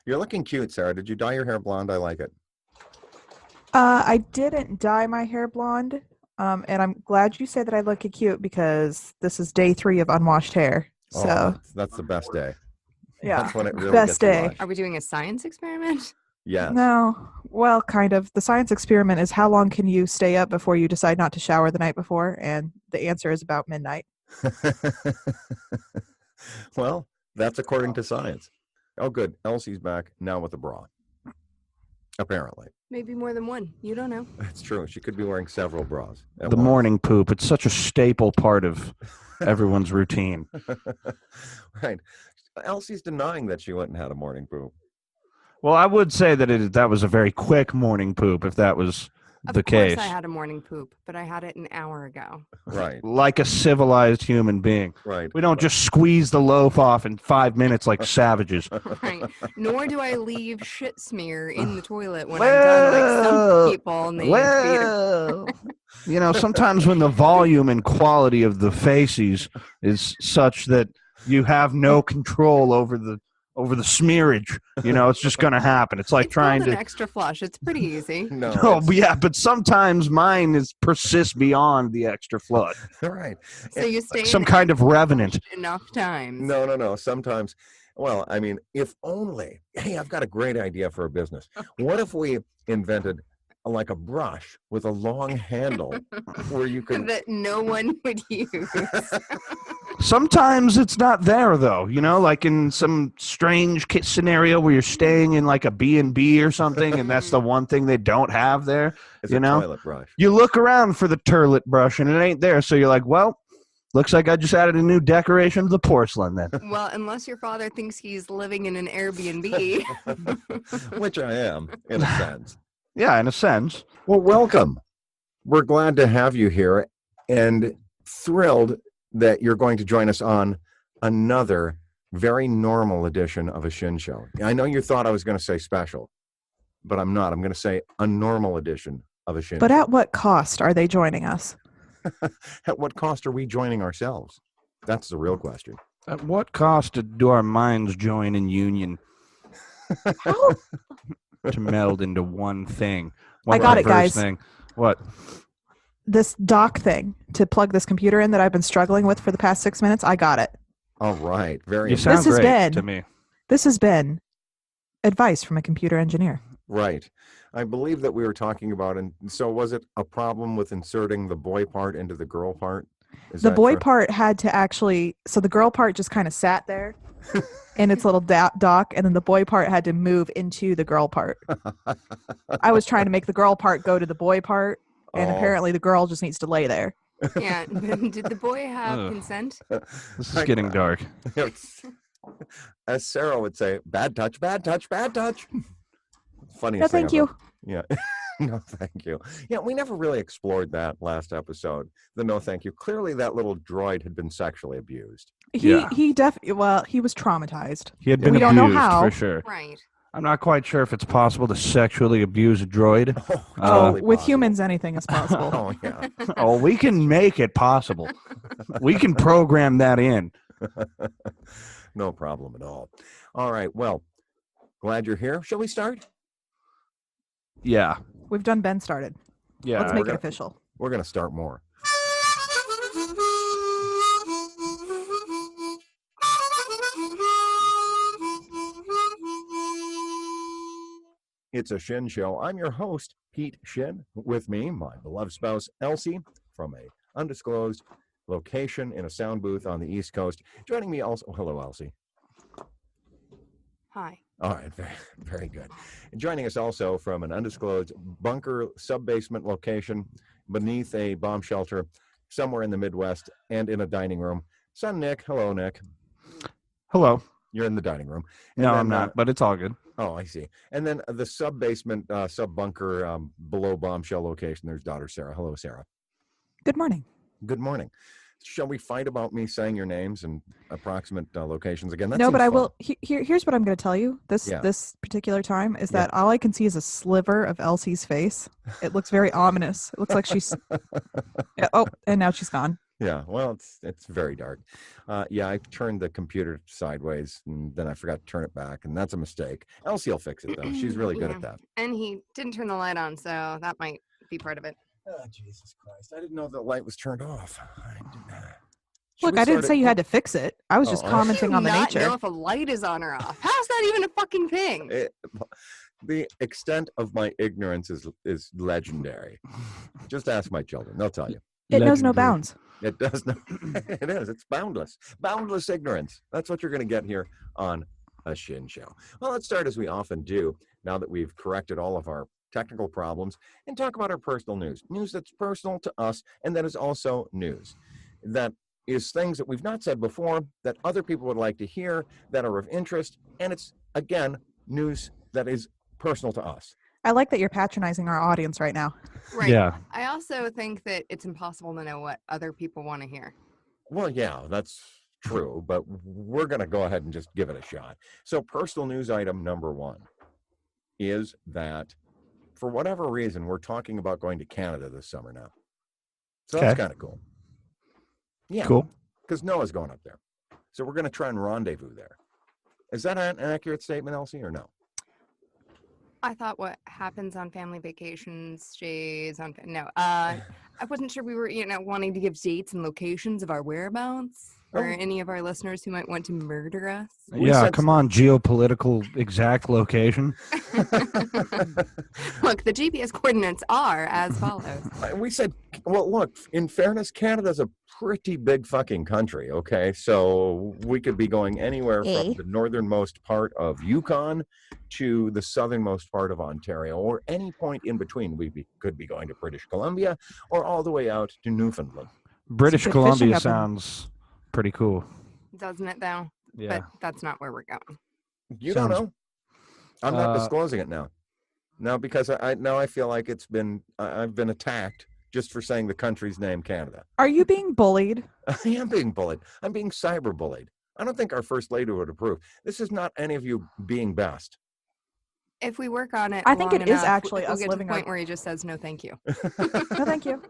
You're looking cute, Sarah. Did you dye your hair blonde? I like it. I didn't dye my hair blonde, and I'm glad you said that I look cute because this is day 3 of unwashed hair. So that's the best day. yeah, That's when it really best gets day. washed. Are we doing a science experiment? Yes. No, well, kind of. The science experiment is how long can you stay up before you decide not to shower the night before, and the answer is about midnight. Well, that's according to science. Oh, good. Elsie's back now with a bra. Apparently. Maybe more than one. You don't know. It's true. She could be wearing several bras. The morning poop. It's such a staple part of everyone's routine. Right. Elsie's denying that she went and had a morning poop. Well, I would say that that was a very quick morning poop if that was the case. Of course I had a morning poop, but I had it an hour ago. Right. Like a civilized human being. Right. We don't just squeeze the loaf off in 5 minutes like savages. Right. Nor do I leave shit smear in the toilet when I'm done like some people. And they sometimes when the volume and quality of the feces is such that you have no control over the smearage, it's just going to happen. It's like trying called to an extra flush. It's pretty easy. But sometimes mine persists beyond the extra flush. Right. So you stay some kind of revenant enough times. No. Sometimes, well, I mean, if only. Hey, I've got a great idea for a business. What if we invented like a brush with a long handle where you could that no one would use. Sometimes it's not there though, like in some strange scenario where you're staying in like a B&B or something, and that's the one thing they don't have there. It's a toilet brush. You look around for the turlet brush and it ain't there, so you're like, well, looks like I just added a new decoration to the porcelain then. Well, unless your father thinks he's living in an Airbnb. Which I am, in a sense. Yeah, in a sense. Well, welcome. We're glad to have you here and thrilled that you're going to join us on another very normal edition of a Shin Show. I know you thought I was going to say special, but I'm not. I'm going to say a normal edition of a Shin Show. But at what cost are they joining us? At what cost are we joining ourselves? That's the real question. At what cost do our minds join in union? How? To meld into one thing. I got it, guys. Thing. What? This dock thing to plug this computer in that I've been struggling with for the past 6 minutes, I got it. All right. Very You nice. sound great to me. This has been advice from a computer engineer. Right. I believe that we were talking about, and so was it a problem with inserting the boy part into the girl part? The boy part had to actually, so the girl part just kind of sat there in its little dock, and then the boy part had to move into the girl part. I was trying to make the girl part go to the boy part, and apparently the girl just needs to lay there. Yeah. Did the boy have consent? This is getting dark. As Sara would say, bad touch, bad touch, bad touch. Funny. No, thank you. Yeah. No, thank you. Yeah, we never really explored that last episode. The no, thank you. Clearly, that little droid had been sexually abused. He was traumatized. He had been we abused, don't know how. for sure. Right. I'm not quite sure if it's possible to sexually abuse a droid. Totally with possible. humans, anything is possible. Oh, yeah. Oh, we can make it possible. We can program that in. No problem at all. All right. Well, glad you're here. Shall we start? Yeah. We've done Ben started. Yeah. Let's make it official. We're going to start more. It's a Shin Show. I'm your host, Pete Shin. With me, my beloved spouse, Elsie, from a undisclosed location in a sound booth on the East Coast. Joining me also, hello, Elsie. Hi. All right, very, very good. And joining us also from an undisclosed bunker sub-basement location beneath a bomb shelter somewhere in the Midwest and in a dining room. Son Nick. Hello, Nick. Hello. You're in the dining room. And No, then, I'm not, but it's all good. Oh, I see. And then the sub-basement, sub-bunker below bombshell location, there's daughter Sara. Hello, Sara. Good morning. Good morning. Shall we fight about me saying your names and approximate locations again? That No, seems but I fun. will. Here's what I'm going to tell you. This particular time is that all I can see is a sliver of Elsie's face. It looks very ominous. It looks like she's. Yeah, oh, and now she's gone. Yeah, well, it's very dark. Yeah, I turned the computer sideways, and then I forgot to turn it back, and that's a mistake. Elsie will fix it, though. She's really good Yeah. at that. And he didn't turn the light on, so that might be part of it. Oh, Jesus Christ. I didn't know the light was turned off. Should Look, we I didn't start say it? you had to fix it. I was Oh, just I- commenting on the Not nature. know if a light is on or off. How's that even a fucking thing? The extent of my ignorance is legendary. Just ask my children. They'll tell you. It knows no Legendary. bounds. It does not. It is. It's boundless. Boundless ignorance. That's what you're going to get here on a Shin Show. Well, let's start as we often do now that we've corrected all of our technical problems and talk about our personal news. News that's personal to us and that is also news. That is things that we've not said before that other people would like to hear that are of interest. And it's, again, news that is personal to us. I like that you're patronizing our audience right now. Right. Yeah. I also think that it's impossible to know what other people want to hear. Well, yeah, that's true, but we're going to go ahead and just give it a shot. So, personal news item number one is that for whatever reason, we're talking about going to Canada this summer now. So that's Okay. kind of cool. Yeah. Cool. Because Noah's going up there. So we're going to try and rendezvous there. Is that an accurate statement, Elsie, or no? I thought what happens on family vacations stays on. No, I wasn't sure we were, wanting to give dates and locations of our whereabouts or Oh. any of our listeners who might want to murder us. We Yeah, said- come on, geopolitical exact location. Look, the GPS coordinates are as follows. We said, well, look, in fairness, Canada's a pretty big fucking country, okay? So we could be going anywhere from the northernmost part of Yukon to the southernmost part of Ontario, or any point in between. Could be going to British Columbia or all the way out to Newfoundland. British good fishing Columbia up in- sounds pretty cool. Doesn't it, though? Yeah. But that's not where we're going. You Sounds- don't know. I'm not Uh, disclosing it now. No, because I feel like I've been attacked just for saying the country's name, Canada. Are you being bullied? I am being bullied. I'm being cyber bullied. I don't think our first lady would approve. This is not any of you being best. If we work on it, I think long it is enough, actually we'll us get to living the our- point where he just says no, thank you. No, thank you.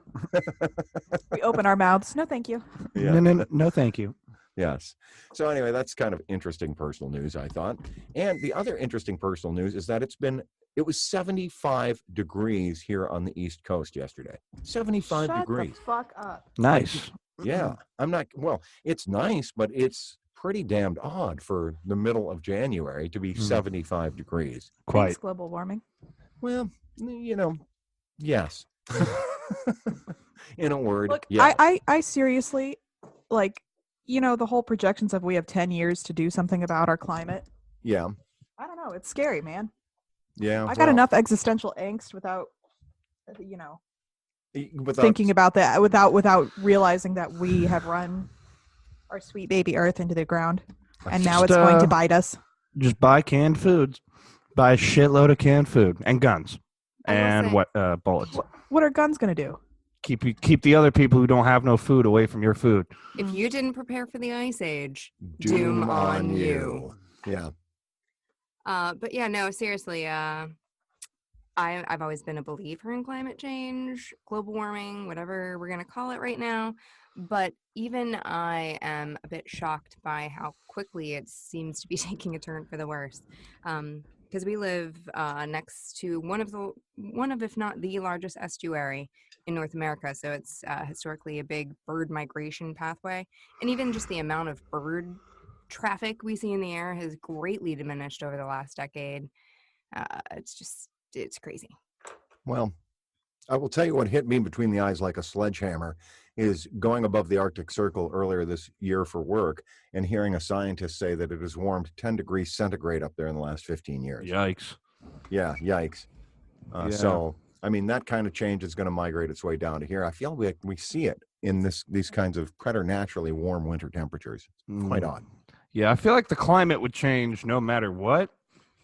We open our mouths. No, thank you. Yeah. No, thank you. Yes. So anyway, that's kind of interesting personal news, I thought. And the other interesting personal news is that it was 75 degrees here on the East Coast yesterday. 75 Shut degrees. the fuck up. Nice. Yeah. It's nice, but it's pretty damned odd for the middle of January to be 75 degrees. Quite. Thanks, global warming. Well, yes. In a word, Look, yes. I seriously, the whole projections of we have 10 years to do something about our climate. Yeah. I don't know. It's scary, man. Yeah. I got enough existential angst without, without thinking about that, without realizing that we have run our sweet baby Earth into the ground, and now Just, it's going to bite us. Just buy canned foods. Buy a shitload of canned food and guns I will and say- bullets. What are guns going to do? Keep the other people who don't have no food away from your food. If you didn't prepare for the Ice Age, doom on you. Yeah. But yeah, no, seriously, I've always been a believer in climate change, global warming, whatever we're going to call it right now. But even I am a bit shocked by how quickly it seems to be taking a turn for the worse. Because we live next to one of, if not the largest estuary in North America. So it's historically a big bird migration pathway. And even just the amount of bird traffic we see in the air has greatly diminished over the last decade. It's crazy. Well, I will tell you what hit me between the eyes like a sledgehammer is going above the Arctic Circle earlier this year for work and hearing a scientist say that it has warmed 10 degrees centigrade up there in the last 15 years. Yikes. Yeah, yikes. Yeah. So, I mean, that kind of change is going to migrate its way down to here. I feel like we see it in these kinds of preternaturally warm winter temperatures. Quite odd. Yeah, I feel like the climate would change no matter what.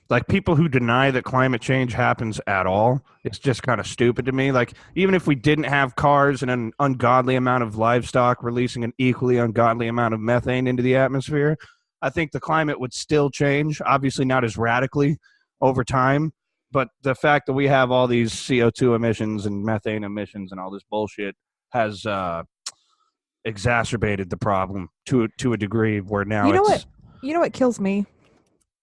Like, people who deny that climate change happens at all, it's just kind of stupid to me. Like, even if we didn't have cars and an ungodly amount of livestock releasing an equally ungodly amount of methane into the atmosphere, I think the climate would still change. Obviously not as radically over time, but the fact that we have all these CO2 emissions and methane emissions and all this bullshit has exacerbated the problem to a degree where now You know it's You know what kills me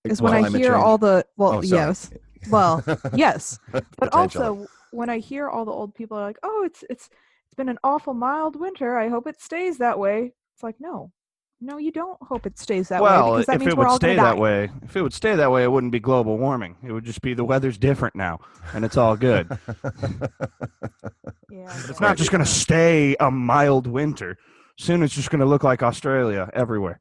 is when Well, I climate hear change? all the Oh, sorry. yes, well, yes, but Potentially. also when I hear all the old people are like, "Oh, it's been an awful mild winter. I hope it stays that way." It's like, no, you don't hope it stays that way well, because that if means it we're would all stay going to that die. way, if it would stay that way, it wouldn't be global warming. It would just be the weather's different now, and it's all good. Yeah, But it's Right. not just going to stay a mild winter. Soon it's just going to look like Australia everywhere.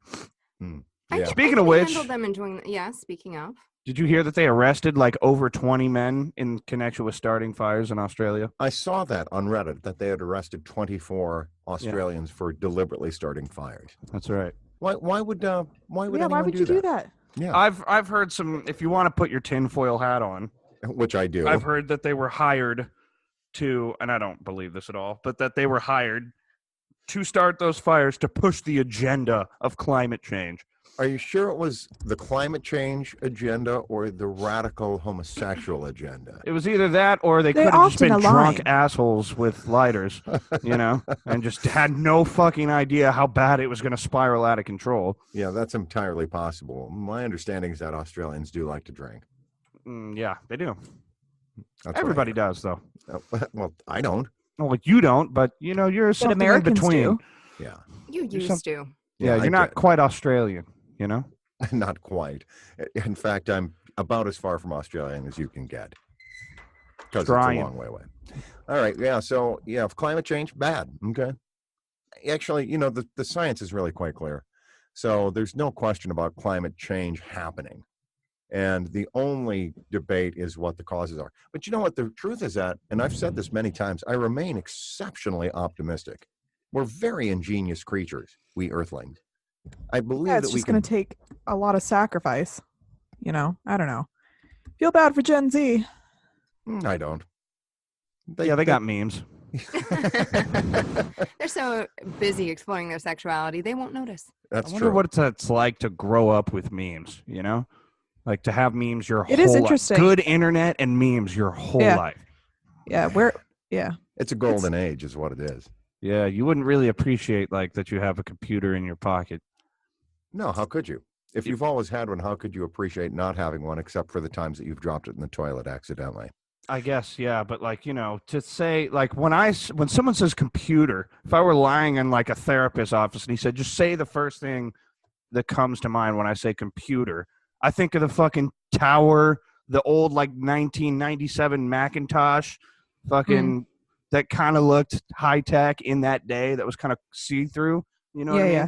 Yeah. Speaking I of can which, handle them enjoying. Yeah, speaking of. did you hear that they arrested like over 20 men in connection with starting fires in Australia? I saw that on Reddit that they had arrested 24 Australians for deliberately starting fires. That's right. Why would Yeah, why anyone would you do that? Yeah, I've heard some. If you want to put your tinfoil hat on, which I do. I've heard that they were hired to, and I don't believe this at all, but that they were hired to start those fires to push the agenda of climate change. Are you sure it was the climate change agenda or the radical homosexual agenda? It was either that or they They could have just often been drunk align. assholes with lighters, and just had no fucking idea how bad it was going to spiral out of control. Yeah, that's entirely possible. My understanding is that Australians do like to drink. Yeah, they do. That's what I Everybody hear. does, though. Well, I don't. Well, you don't, but you're But something Americans in between. do. Yeah, You You're used to. Yeah, I you're not did. quite Australian, Not quite. In fact, I'm about as far from Australian as you can get because it's a Trying. long way away. All right. Yeah. So, yeah, climate change, bad. Okay. Actually, the science is really quite clear. So there's no question about climate change happening. And the only debate is what the causes are. But you know what? The truth is that, and I've said this many times, I remain exceptionally optimistic. We're very ingenious creatures, we Earthlings. I believe Yeah, it's that we just going can. to take a lot of sacrifice. I don't know. Feel bad for Gen Z. I don't. They got memes. They're so busy exploring their sexuality, they won't notice. That's I wonder true. what it's like to grow up with memes, Like to have memes your whole It is life. interesting. Good internet and memes your whole Yeah. life. Yeah. It's a golden age, is what it is. Yeah, you wouldn't really appreciate like that you have a computer in your pocket. No, how could you? If you've always had one, how could you appreciate not having one except for the times that you've dropped it in the toilet accidentally? I guess, yeah, but like, to say like when someone says computer, if I were lying in like a therapist's office and he said, just say the first thing that comes to mind when I say computer, I think of the fucking tower, the old like 1997 Macintosh, fucking that kind of looked high tech in that day. That was kind of see through. You know what I mean? Yeah.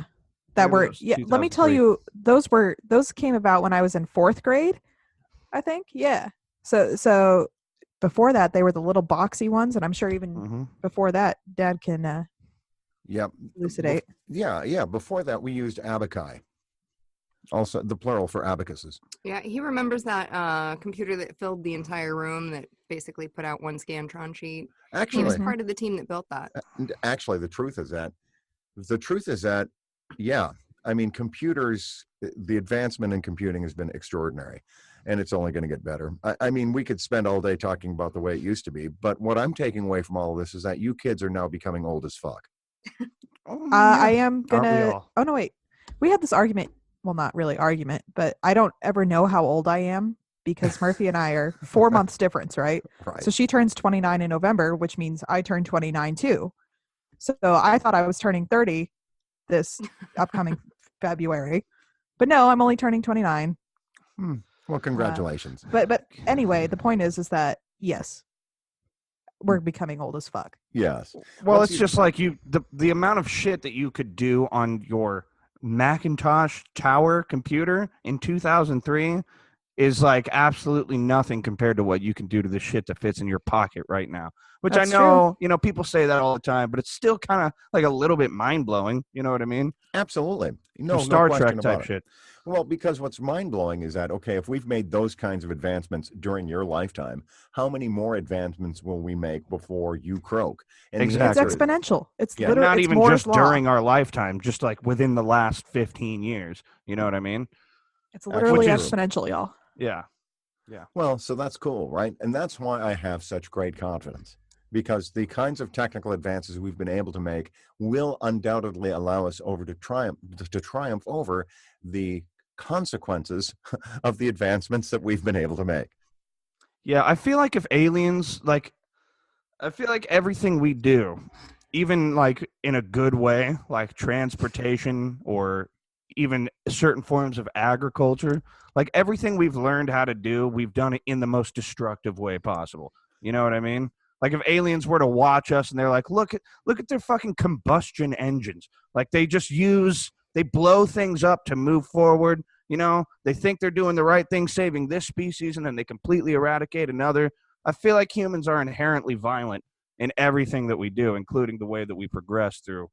That Remember were those Let me tell 2003? you, those came about when I was in 4th grade, I think. Yeah. So before that they were the little boxy ones, and I'm sure even Mhm. before that Dad can Yep. elucidate. Yeah. Before that, we used abaci. Also, the plural for abacuses. Yeah, he remembers that computer that filled the entire room that basically put out one Scantron sheet. He was Actually, part of the team that built that. the truth is that, yeah, I mean, computers, the advancement in computing has been extraordinary, and it's only going to get better. I mean, we could spend all day talking about the way it used to be, but what I'm taking away from all of this is that you kids are now becoming old as fuck. I am Aren't we gonna. all? Oh no, wait. We had this argument. Well, not really argument, but I don't ever know how old I am because Murphy and I are 4 months difference, right? Right. So she turns 29 in November, which means I turn 29 too. So I thought I was turning 30 this upcoming February, but no, I'm only turning 29. Well, congratulations. But anyway, the point is that yes, we're becoming old as fuck. Yes. Well, Once it's just like the amount of shit that you could do on your Macintosh tower computer in 2003 is like absolutely nothing compared to what you can do to the shit that fits in your pocket right now. Which That's I know, people say that all the time, but it's still kind of like a little bit mind blowing. You know what I mean? Absolutely. Some No Star question Trek about type it. shit. Well, because what's mind-blowing is that, okay, if we've made those kinds of advancements during your lifetime, how many more advancements will we make before you croak? And the Exactly. It's answer is- exponential. It's Yeah. literally Not it's even Moore's just law. during our lifetime, just like within the last 15 years. You know what I mean? It's literally Which is- exponential, y'all. Yeah. Well, so that's cool, right? And that's why I have such great confidence. because the kinds of technical advances we've been able to make will undoubtedly allow us to triumph over the consequences of the advancements that we've been able to make. Yeah, I feel like if aliens, like, I feel like everything we do, even like in a good way, like transportation or even certain forms of agriculture, like everything we've learned how to do, we've done it in the most destructive way possible. You know what I mean? Like if aliens were to watch us and they're like, look at their fucking combustion engines. Like they blow things up to move forward. You know, they think they're doing the right thing, saving this species, and then they completely eradicate another. I feel like humans are inherently violent in everything that we do, including the way that we progress through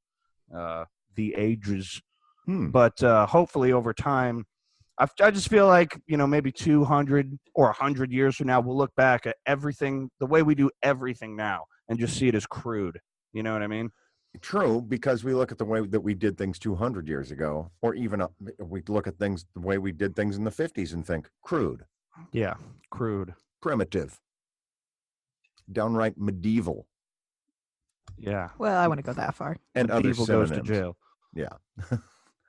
the ages. But hopefully over time, I just feel like, you know, maybe 200 or 100 years from now, we'll look back at everything, the way we do everything now, and just see it as crude. You know what I mean? True, because we look at the way that we did things 200 years ago, or even we look at things the way we did things in the 50s and think crude, Yeah, crude. primitive, downright medieval, Yeah. Well, I wouldn't go that far. and other Medieval goes to synonyms. jail. Yeah.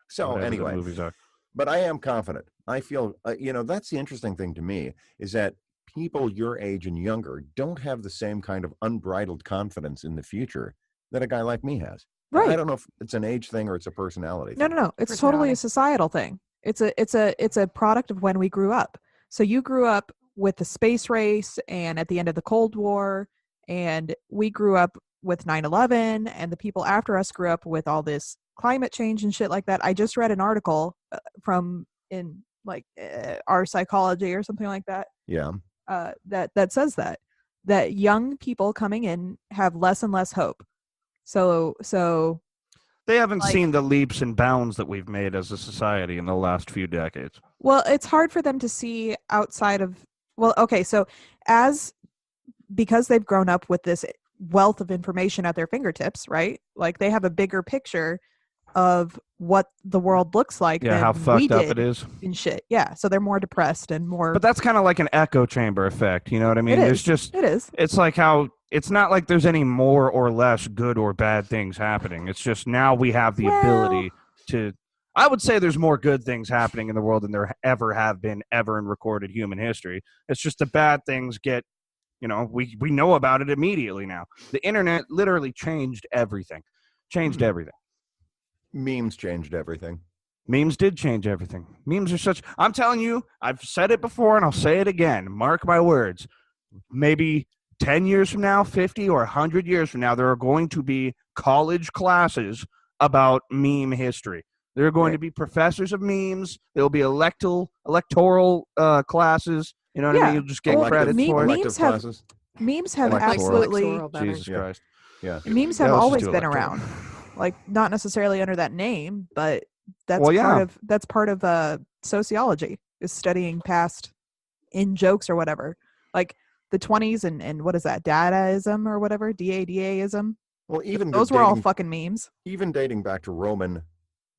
So whatever the anyway, movies are. but I am confident. I feel, you know, that's the interesting thing to me is that people your age and younger don't have the same kind of unbridled confidence in the future that a guy like me has. I Right. don't know if it's an age thing or it's a personality No, thing. no, no. It's totally Personality. a societal thing. It's a product of when we grew up. So you grew up with the space race and at the end of the Cold War, and we grew up with 9/11, and the people after us grew up with all this climate change and shit like that. I just read an article from in like our psychology or something like that. Yeah. That says that young people coming in have less and less hope. So They haven't like- seen the leaps and bounds that we've made as a society in the last few decades. well, it's hard for them to see outside of okay, so because they've grown up with this wealth of information at their fingertips, right? Like they have a bigger picture of what the world looks like Yeah, than how we fucked up did it is. and shit. Yeah, so they're more depressed and more. But that's kind of like an echo chamber effect. You know what I mean? It There's is. just, It is. it's like how it's not like there's any more or less good or bad things happening. It's just now we have the ability to. I would say there's more good things happening in the world than there ever have been ever in recorded human history. It's just the bad things get, you know, we know about it immediately now. The internet literally changed everything. Changed everything. Memes changed everything. Memes did change everything. Memes are such. I'm telling you, I've said it before and I'll say it again. Mark my words. Maybe 10 years from now, 50 or 100 years from now, there are going to be college classes about meme history. There are going to be professors of memes. There will be electoral classes. You know what I Yeah. mean? You'll just get Well, credits for it. memes Elective have- classes. Memes have Electoral. absolutely Electoral better. Jesus Yeah. Christ. Yeah. memes Yeah, have let's just always do been electoral. around. Like not necessarily under that name, but that's Well, yeah. part of sociology is studying past in jokes or whatever. Like the 20s and what is that? Dadaism or whatever? DADAism. Well, even Those were all dating, fucking memes. even dating back to Roman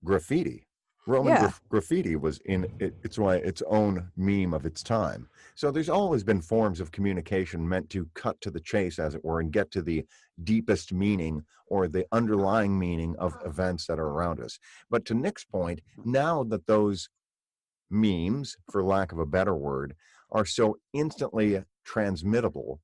graffiti. Roman Yeah. graffiti was its own meme of its time. So there's always been forms of communication meant to cut to the chase, as it were, and get to the deepest meaning or the underlying meaning of events that are around us. But to Nick's point, now that those memes, for lack of a better word, are so instantly transmittable,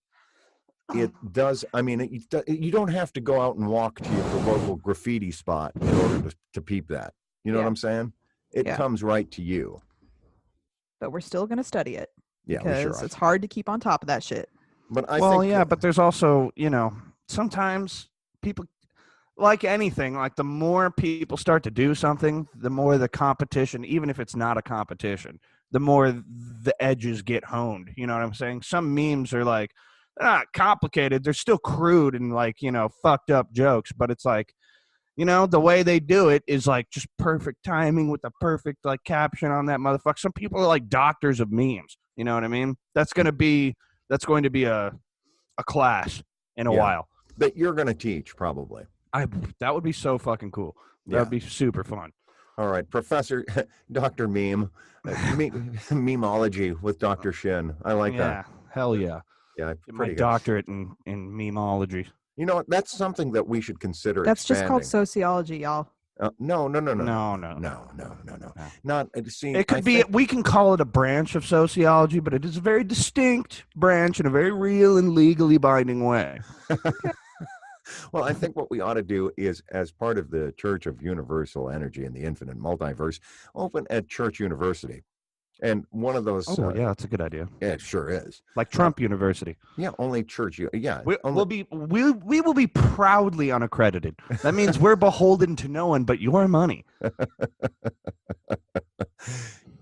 it does. I mean, you don't have to go out and walk to the local graffiti spot in order to peep that. You know what Yeah. I'm saying? It Yeah. comes right to you. But we're still going to study it Yeah, we because sure are. it's hard to keep on top of that shit. But I Well, think yeah, but there's also, you know, sometimes people, like anything, like the more people start to do something, the more the competition, even if it's not a competition, the more the edges get honed. You know what I'm saying? Some memes are like, they're not complicated. They're still crude and like, you know, fucked up jokes, but it's like, you know, the way they do it is like just perfect timing with the perfect like caption on that motherfucker. Some people are like doctors of memes. You know what I mean? That's going to be a class in a Yeah. while. that you're going to teach, probably. That would be so fucking cool. That would be super fun. All right, Professor Dr. Meme, memeology with Dr. Shin. I like Yeah, hell yeah. Yeah, Get my pretty good. doctorate in memeology. You know what? That's something that we should consider That's just called expanding. sociology, y'all. No. No. Not see. It could be. We can call it a branch of sociology, but it is a very distinct branch in a very real and legally binding way. Well, I think what we ought to do is, as part of the Church of Universal Energy and the Infinite Multiverse, open a church university. And one of those. Oh, yeah, that's a good idea. Yeah, it sure is. Like Trump University. Yeah, only church. Yeah, We will be proudly unaccredited. That means we're beholden to no one but your money.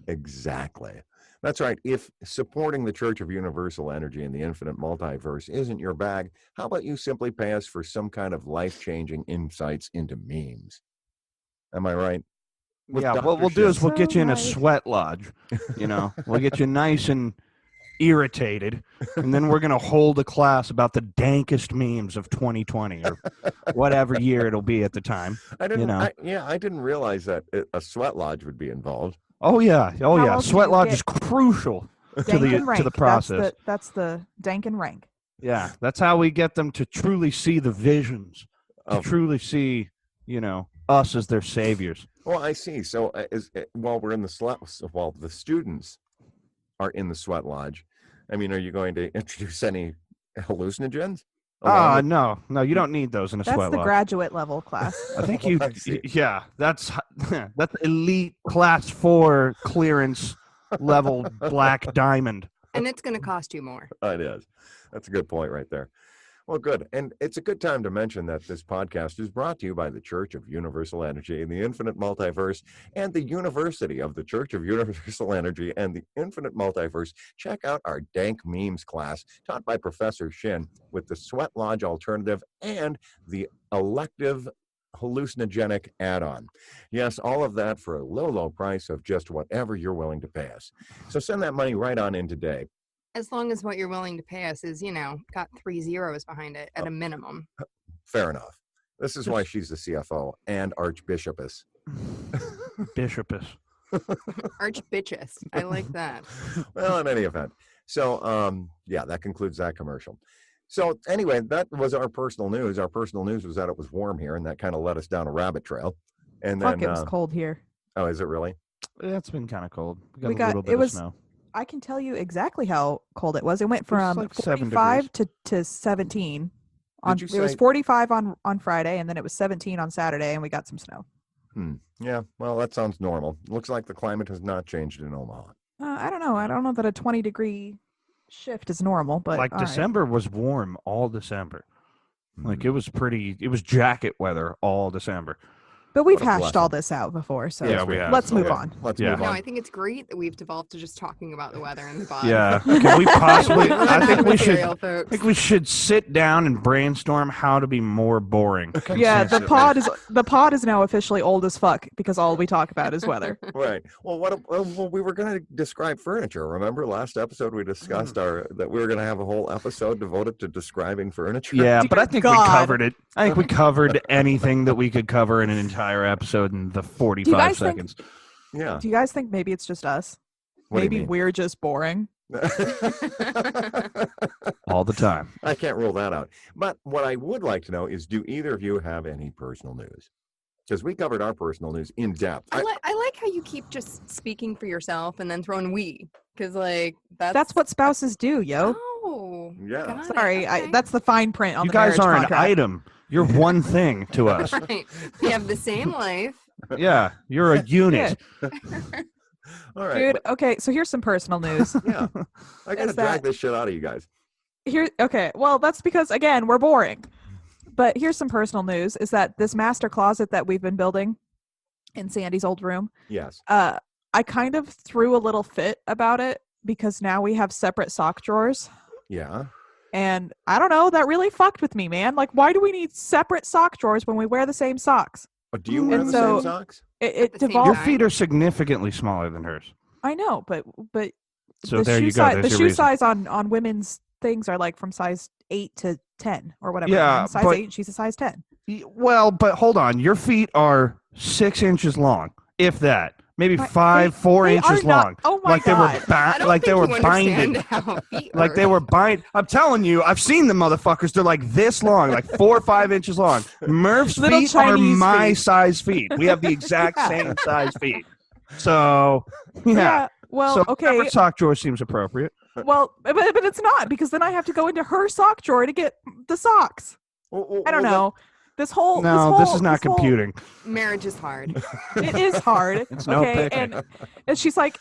Exactly. That's right. If supporting the Church of Universal Energy and the Infinite Multiverse isn't your bag, how about you simply pay us for some kind of life-changing insights into memes? Am I right? With Yeah, Dr. what we'll do is we'll So get you in a right. sweat lodge. We'll get you nice and irritated, and then we're going to hold a class about the dankest memes of 2020 or whatever year it'll be at the time. I didn't realize that a sweat lodge would be involved. Oh yeah. How else do Sweat you lodge get is crucial to Dank and the rank. process. That's the dank and rank. Yeah, that's how we get them to truly see the visions, to truly see, us as their saviors. Well, I see. So while we're in while the students are in the sweat lodge, I mean, are you going to introduce any hallucinogens? No, you don't need those in a That's sweat the lodge. graduate level class. I think I see. yeah, that's elite class 4 clearance level black diamond. And it's going to cost you more. It is. That's a good point right there. Well, good. And it's a good time to mention that this podcast is brought to you by the Church of Universal Energy and the Infinite Multiverse and the University of the Church of Universal Energy and the Infinite Multiverse. Check out our Dank Memes class taught by Professor Shin with the Sweat Lodge Alternative and the elective hallucinogenic add-on. Yes, all of that for a low price of just whatever you're willing to pay us. So send that money right on in today. As long as what you're willing to pay us is, got 3 zeros behind it at a minimum. Fair enough. This is why she's the CFO and Archbishopess. Bishopess. Archbitchess. I like that. Well, in any event. So, that concludes that commercial. So anyway, that was our personal news. Our personal news was that it was warm here, and that kind of led us down a rabbit trail. And Fuck, then, it was cold here. Oh, is it really? Yeah, it's been kind of cold. We We got got- a little bit it of was- snow. I can tell you exactly how cold it was. It went It was from like 7 45 to 17. Did It you was say- 45 on Friday, and then it was 17 on Saturday, and we got some snow. Yeah, well, that sounds normal. Looks like the climate has not changed in Omaha. I don't know. I don't know that a 20-degree shift is normal, but Like all right. December was warm all December. Like Mhm. it was jacket weather all December. But we've What a hashed all blessing. this out before, so Yeah, we have. let's move Okay, on. Let's Yeah. move No, on. I think it's great that we've devolved to just talking about the weather and the pod. Yeah. Can we possibly I think we should Material, folks. sit down and brainstorm how to be more boring. Yeah, the consistently. pod is now officially old as fuck because all we talk about is weather. Right. Well, we were going to describe furniture. Remember last episode we discussed that we were going to have a whole episode devoted to describing furniture. Yeah, but I think we God. covered it. I think we covered anything that we could cover in an entire episode in the 45 guys think- seconds. Yeah. Do you guys think maybe it's just us? What do you Maybe mean? we're just boring. All the time. I can't rule that out. But what I would like to know is, do either of you have any personal news? Because we covered our personal news in depth. I like how you keep just speaking for yourself and then throwing we. Because, That's what spouses do, yo. Oh. Yeah. got it, Sorry, okay. that's the fine print on You the guys marriage are contract. an item. You're one thing to us. Right. We have the same life. Yeah, you're a unit. All right. Dude, okay, so here's some personal news. Yeah. I got to Is drag that- this shit out of you guys. Well, that's because, again, we're boring. But here's some personal news, is that this master closet that we've been building in Sandy's old room, Yes. I kind of threw a little fit about it because now we have separate sock drawers. Yeah. And I don't know, that really fucked with me, man. Like, why do we need separate sock drawers when we wear the same socks? Oh, do you wear And the so- same socks? It the same devolved. Your time. feet are significantly smaller than hers. I know, but So the there shoe you go. size, There's the your shoe reason. size on women's things are like from size 8 to 10 or whatever. Yeah, I'm size but- 8, she's a size 10. Well, but hold on. Your feet are 6 inches long, if that. maybe They- 4 they inches are not- long. Oh my Like they god! were I don't like they think were you understand binded. how feet Like work. they were I'm telling you, I've seen the motherfuckers. They're like this long, like 4 or 5 inches long. Murph's Little feet are Chinese my feet. size feet. We have the exact Yeah. same size feet. So yeah. Well, So okay. separate sock drawer seems appropriate. Well, but it's not because then I have to go into her sock drawer to get the socks. I don't know. This whole This is not computing. Marriage is hard. It is hard. It's no okay, picnic. and she's like,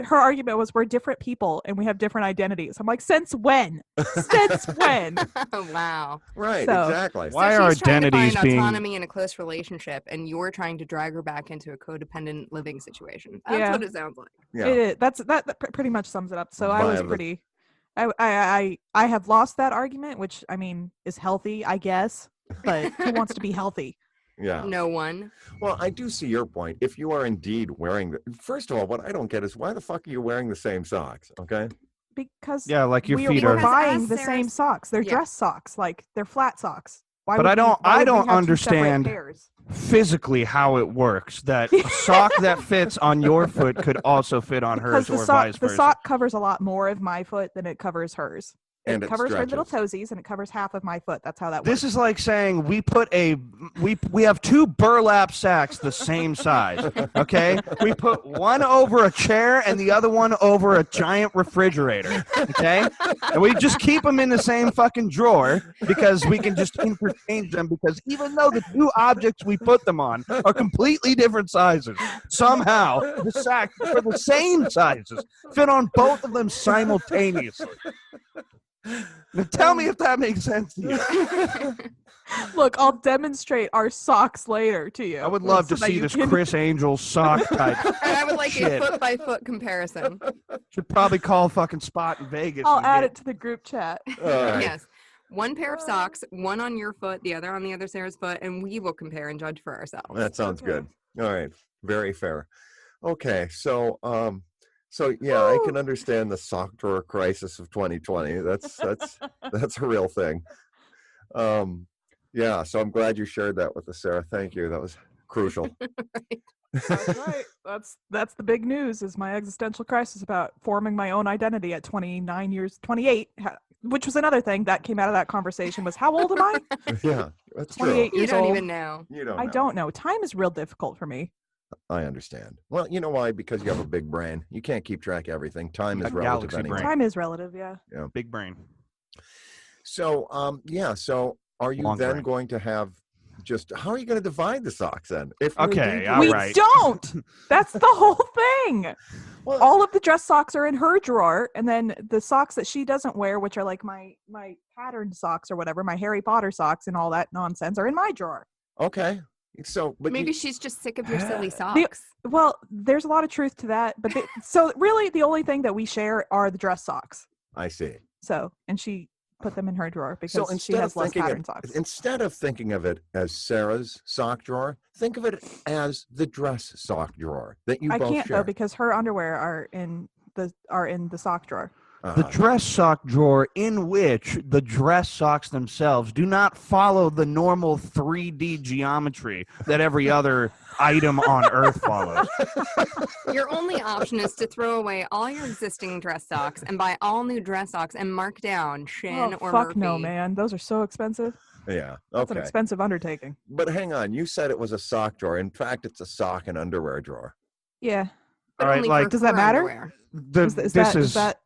her argument was we're different people and we have different identities. I'm like, since when? Since when? Wow. Right, So- exactly. Why so are she's trying to identities find being autonomy in a close relationship, and you're trying to drag her back into a codependent living situation. That's Yeah. what it sounds like. Yeah. It is. That pretty much sums it up. So I was Violent. pretty. I have lost that argument, which I mean is healthy, I guess. But who wants to be healthy? Yeah. No one. Well, I do see your point. If you are indeed wearing first of all, what I don't get is why the fuck are you wearing the same socks? Okay. Because Yeah, like your we feet are are. Because buying as the same Sarah's- socks. They're Yeah. dress socks, like they're flat socks. Why But would I don't- we, why I would we don't have two separate understand- pairs? Physically how it works. That a sock that fits on your foot could also fit on Because hers or vice the versa. sock covers a lot more of my foot than it covers hers. And It it covers her little stretches. toesies and it covers half of my foot. That's how that This works. is like saying we have 2 burlap sacks the same size. Okay, we put one over a chair and the other one over a giant refrigerator. Okay, and we just keep them in the same fucking drawer because we can just interchange them. Because even though the 2 objects we put them on are completely different sizes, somehow the sacks are the same sizes, fit on both of them simultaneously. Now tell me if that makes sense to you. Look, I'll demonstrate our socks later to you. I would love so to that see you this can- Chris Angel sock type. And I would like Shit. a foot by foot comparison. Should probably call a fucking spot in Vegas. I'll and add get- it to the group chat. All right. Yes. One pair of socks, one on your foot, the other on the other Sarah's foot, and we will compare and judge for ourselves. That sounds Okay. good. All right. Very fair. Okay. So yeah, I can understand the sock drawer crisis of 2020. That's a real thing. Yeah, so I'm glad you shared that with us, Sarah. Thank you. That was crucial. That's right. That's the big news is my existential crisis about forming my own identity at 28, which was another thing that came out of that conversation was how old am I? Yeah, that's 28 true. You years don't old. even know. You don't I know. don't know. Time is real difficult for me. I understand. Well, you know why? Because you have a big brain. You can't keep track of everything. Time is A relative galaxy anyway. brain. Time is relative, yeah. Big brain. So, yeah. So, are you Long then brain. going to have just how are you going to divide the socks then? If you Okay, indeed- all we right. don't. That's the whole thing. Well, All of the dress socks are in her drawer, and then the socks that she doesn't wear, which are like my patterned socks or whatever, my Harry Potter socks and all that nonsense, are in my drawer. okay. So, but Maybe you, she's just sick of your silly socks. Well, there's a lot of truth to that, but so really the only thing that we share are the dress socks. I see. So, and she put them in her drawer because So she instead has of less thinking pattern socks. instead of thinking of it as Sarah's sock drawer, think of it as the dress sock drawer that you I both can't share. though because her underwear are in the sock drawer. The dress sock drawer in which the dress socks themselves do not follow the normal 3D geometry that every other item on Earth follows. Your only option is to throw away all your existing dress socks and buy all new dress socks and mark down Shin Oh, or fuck no, Murphy. man. Those are so expensive. Yeah. That's an Okay. expensive undertaking. But hang on, you said it was a sock drawer. In fact, it's a sock and underwear drawer. Yeah. But All right, only like- for Does that her matter? underwear. Is that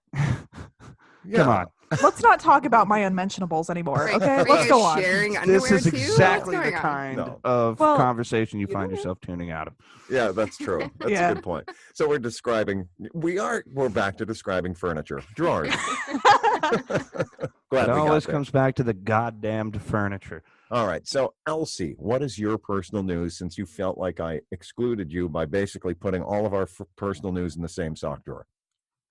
Yeah. Come on. Let's not talk about my unmentionables anymore. Right. Okay, Are you let's go guys on. sharing underwear This is too? exactly What's the going on? kind No. of Well, conversation you you find know. yourself tuning out of. Yeah, that's true. That's Yeah. a good point. So we're back to describing furniture. Drawers. Glad It we got always there. comes back to the goddamned furniture. All right. So, Elsie, what is your personal news since you felt like I excluded you by basically putting all of our personal news in the same sock drawer?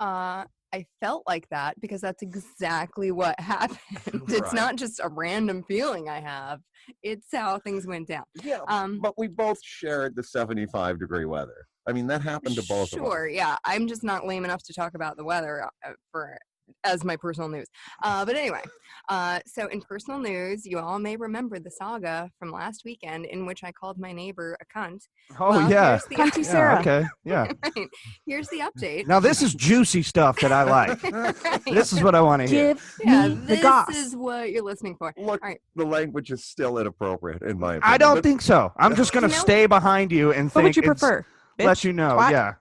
I felt like that because that's exactly what happened. It's Right. not just a random feeling I have. It's how things went down. Yeah. Um, But we both shared the 75-degree weather. I mean, that happened to both of us. Sure, yeah. I'm just not lame enough to talk about the weather for as my personal news. But anyway, so in personal news, you all may remember the saga from last weekend in which I called my neighbor a cunt. Oh, Well, yeah. here's the Cunty Yeah, Sara. okay. Yeah. right. Here's the update. Now, this is juicy stuff that I like. Right. This is what I want to hear. Give Yeah, me the this goss. is what you're listening for. Look, All right. the language is still inappropriate in my opinion. I don't but- think so. I'm just going to You know- stay behind you and What would think you it's- prefer? let Bitch? you know. Twat? Yeah.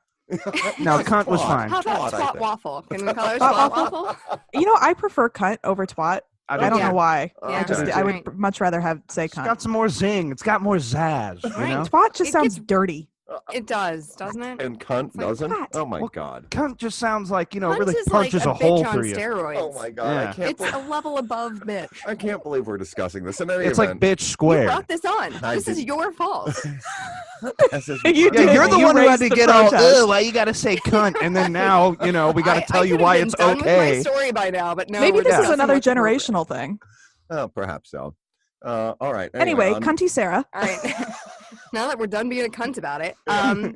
No, cunt was Twat. fine. How about Twat, I twat think. waffle? Can we call her Twat twat waffle? waffle? You know, I prefer cunt over twat. I don't Yeah. know why. Yeah. I just Okay. I would Right. much rather have say It's cunt. got some more zing. It's got more zazz. You Right. know? Twat just It sounds gets- dirty. It does, doesn't it? And cunt like, doesn't? what? Oh my Well, God. Cunt just sounds like, Cunt really is punches like a hole bitch through on you. steroids. Oh my God. Yeah. I can't It's believe, a level above bitch. I can't believe we're discussing this. In any It's like event, bitch You squared. brought this on. I This is did. your fault. this is You Yeah, did. you're the You one who had raised to the get all, protest. "Ugh, why you got to say cunt?" And then now, we got to tell I you could've why been it's done okay. with my story by now, but no. Maybe we're this is discussing another what's appropriate. generational thing. perhaps so. All right. Anyway, on- cunty Sarah. All right. Now that we're done being a cunt about it.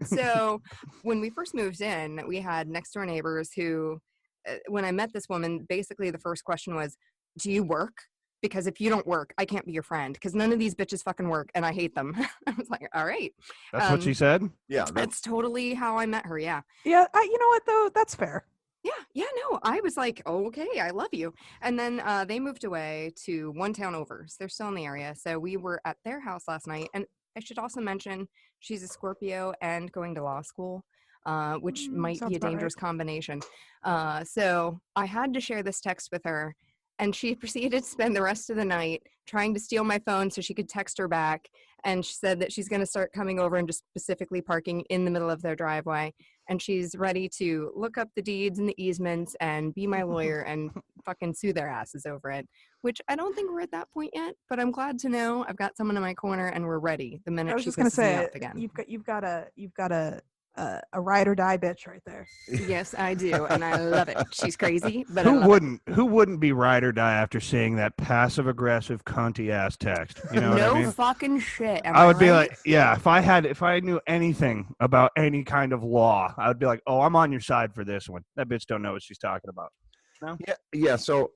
So when we first moved in, we had next door neighbors who, when I met this woman, basically the first question was, do you work? Because if you don't work, I can't be your friend because none of these bitches fucking work and I hate them. I was like, all right. That's what she said? yeah, that's That's totally how I met her. Yeah. Yeah, you know what though? That's fair. Yeah, no, I was like, oh, okay, I love you. And then they moved away to one town over. So they're still in the area. So we were at their house last night. And I should also mention she's a Scorpio and going to law school, which might sounds be a about right. dangerous combination. So I had to share this text with her. And she proceeded to spend the rest of the night trying to steal my phone so she could text her back. And she said that she's going to start coming over and just specifically parking in the middle of their driveway. And she's ready to look up the deeds and the easements and be my lawyer and fucking sue their asses over it, which I don't think we're at that point yet, but I'm glad to know I've got someone in my corner and we're ready the minute I was she just gonna pisses me say off again. you've got a ride or die bitch right there. Yes, I do, and I love it. She's crazy, but I Who love it. wouldn't? Who wouldn't be ride or die after seeing that passive aggressive cunty ass text? You know No what I mean? fucking shit. Am I would be right? like, yeah, if I knew anything about any kind of law, I would be like, oh, I'm on your side for this one. That bitch don't know what she's talking about. yeah. So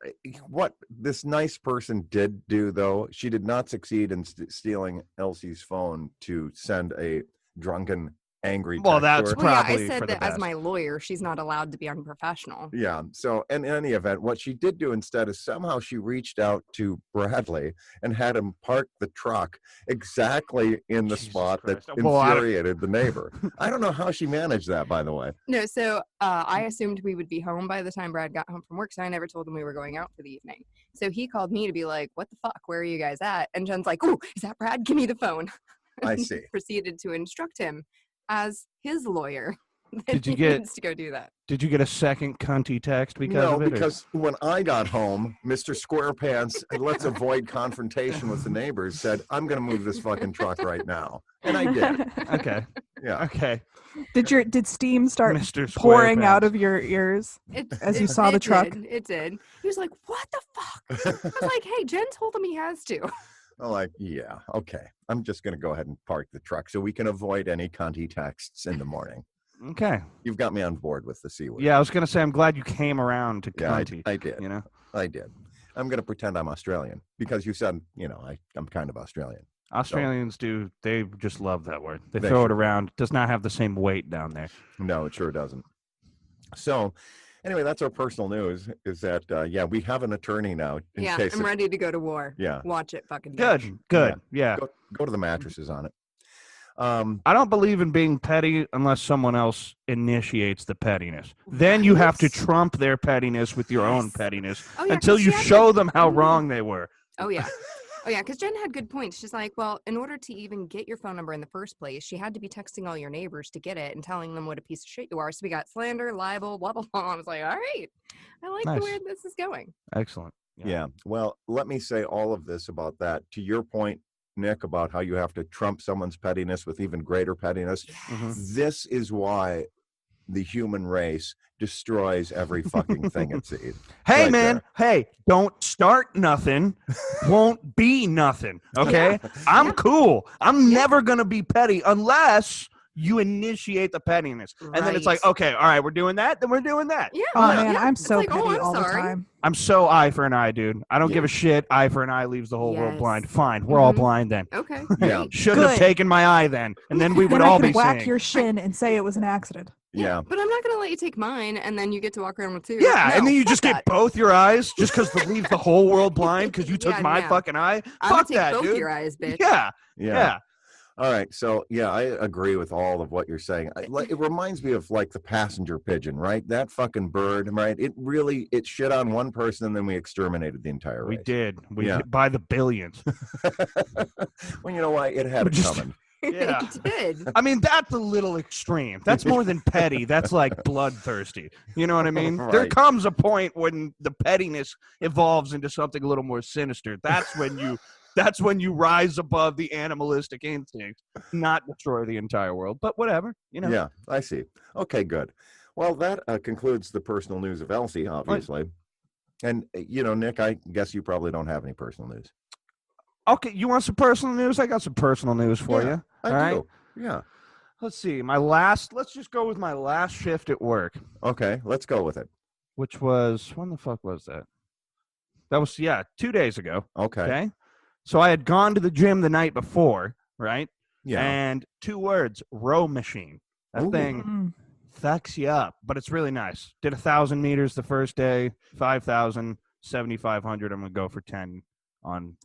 what this nice person did do, though, she did not succeed in stealing Elsie's phone to send a drunken, angry. Well, text to that's her. Well, yeah, I probably for said the that as best. my lawyer, she's not allowed to be unprofessional. Yeah. So, in any event, what she did do instead is somehow she reached out to Bradley and had him park the truck exactly in the Jesus spot that Christ. Well, I don't- infuriated the neighbor. I don't know how she managed that, by the way. No, so I assumed we would be home by the time Brad got home from work, so I never told him we were going out for the evening. So he called me to be like, what the fuck? Where are you guys at? And Jen's like, oh, is that Brad? Give me the phone. I And see. Proceeded to instruct him as his lawyer. that Did you he get- needs to go do that? Did you get a second cunty text because No, of it? or- because when I got home, Mr. Squarepants, let's avoid confrontation with the neighbors, said, I'm going to move this fucking truck right now. And I did. Okay. Yeah. Okay. Did steam start Mr. pouring out Squarepants. of your ears? As you It- saw the it truck? did, it did. He was like, what the fuck? I was like, hey, Jen told him he has to. I'm like, yeah, okay. I'm just going to go ahead and park the truck so we can avoid any cunty texts in the morning. Okay. You've got me on board with the C word. Yeah, I was gonna say I'm glad you came around to Yeah, cunty. I did. You know. I did. I'm going to pretend I'm Australian because you said, I'm kind of Australian. Australians do. They just love that word. They They throw it sure do. around. It does not have the same weight down there. No, it sure doesn't. So, anyway, that's our personal news is that, we have an attorney now. In Yeah, case I'm it- ready to go to war. Yeah. Watch it, fucking Good. bitch. Good. Yeah. Go to the mattresses on it. I don't believe in being petty unless someone else initiates the pettiness. Then you have to Right. trump their pettiness with your own Yes. pettiness Oh, yeah, until 'cause you she had show good- them how Mhm. wrong they were. Oh yeah. Oh yeah, because Jen had good points. She's like, well, in order to even get your phone number in the first place, she had to be texting all your neighbors to get it and telling them what a piece of shit you are. So we got slander, libel, blah blah blah. I was like, all right, I like Nice. the way this is going. Excellent. Yeah. Well, let me say all of this about that. To your point, Nick, about how you have to trump someone's pettiness with even greater pettiness. Mhm. This is why the human race destroys every fucking thing it sees. Hey, Right man. Hey, don't start nothing. Won't be nothing. Okay. I'm cool. I'm never going to be petty unless You initiate the pettiness. And then it's like, Right. okay, all right, we're doing that, then we're doing that. Yeah. Oh man, yeah. I'm It's so like, petty I'm all the sorry. time. I'm so eye for an eye, dude. I don't Yeah. give a shit. Eye for an eye leaves the whole world blind. Yes. Fine, we're all Mhm. blind then. Okay. Yeah. Great. Shouldn't have Good. taken my eye then, and then we would Then I all could be whack saying, your shin and say it was an accident. Yeah. But I'm not gonna let you take mine, and then you get to walk around with two. yeah, No, and then you fuck just that. get both your eyes just because it leaves the whole world blind because you took Yeah, my no. fucking eye. I'm gonna Fuck take that, both dude. your eyes, bitch. Yeah, Yeah. yeah. All right. So, yeah, I agree with all of what you're saying. It reminds me of like the passenger pigeon, right? That fucking bird, right? It shit on one person and then we exterminated the entire We race. did. We Yeah. by the billions. Well, you know why? It had it Just- coming. Yeah. You did. I mean, that's a little extreme. That's more than petty. That's like bloodthirsty. You know what I mean? There Right. comes a point when the pettiness evolves into something a little more sinister. That's when you rise above the animalistic instincts, not destroy the entire world. But whatever, you know. Yeah, I see. Okay, good. Well, that concludes the personal news of Elsie, obviously. And, Nick, I guess you probably don't have any personal news. Okay, you want some personal news? I got some personal news for Yeah, you. I All do. right. Yeah. Let's see. Let's just go with my last shift at work, Okay, let's go with it. which was, when the fuck was that? That was, 2 days ago. Okay. Okay. So I had gone to the gym the night before, right? Yeah. And 2 words, row machine. That Ooh. thing Mm. fucks you up, but it's really nice. Did 1,000 meters the first day, 5,000, 7,500. I'm going to go for 10 on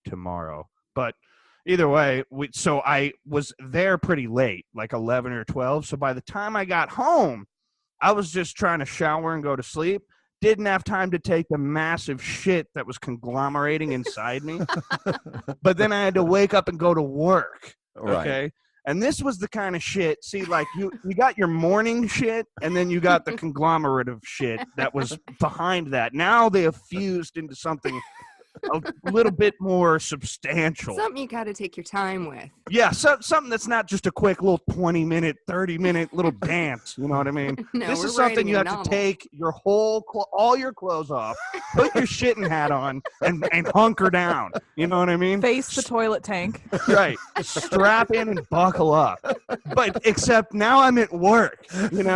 tomorrow. But either way, so I was there pretty late, like 11 or 12. So by the time I got home, I was just trying to shower and go to sleep. Didn't have time to take the massive shit that was conglomerating inside me. But then I had to wake up and go to work. Right. Okay. And this was the kind of shit. See, like you got your morning shit, and then you got the conglomerate of shit that was behind that. Now they have fused into something a little bit more substantial. Something you got to take your time with. Yeah, something that's not just a quick little 20-minute, 30-minute little dance. You know what I mean? No, This we're is something writing you a have novel. to take your whole all your clothes off, put your shitting hat on, and hunker down. You know what I mean? Face the toilet tank. Right. Strap in and buckle up. But except now I'm at work, and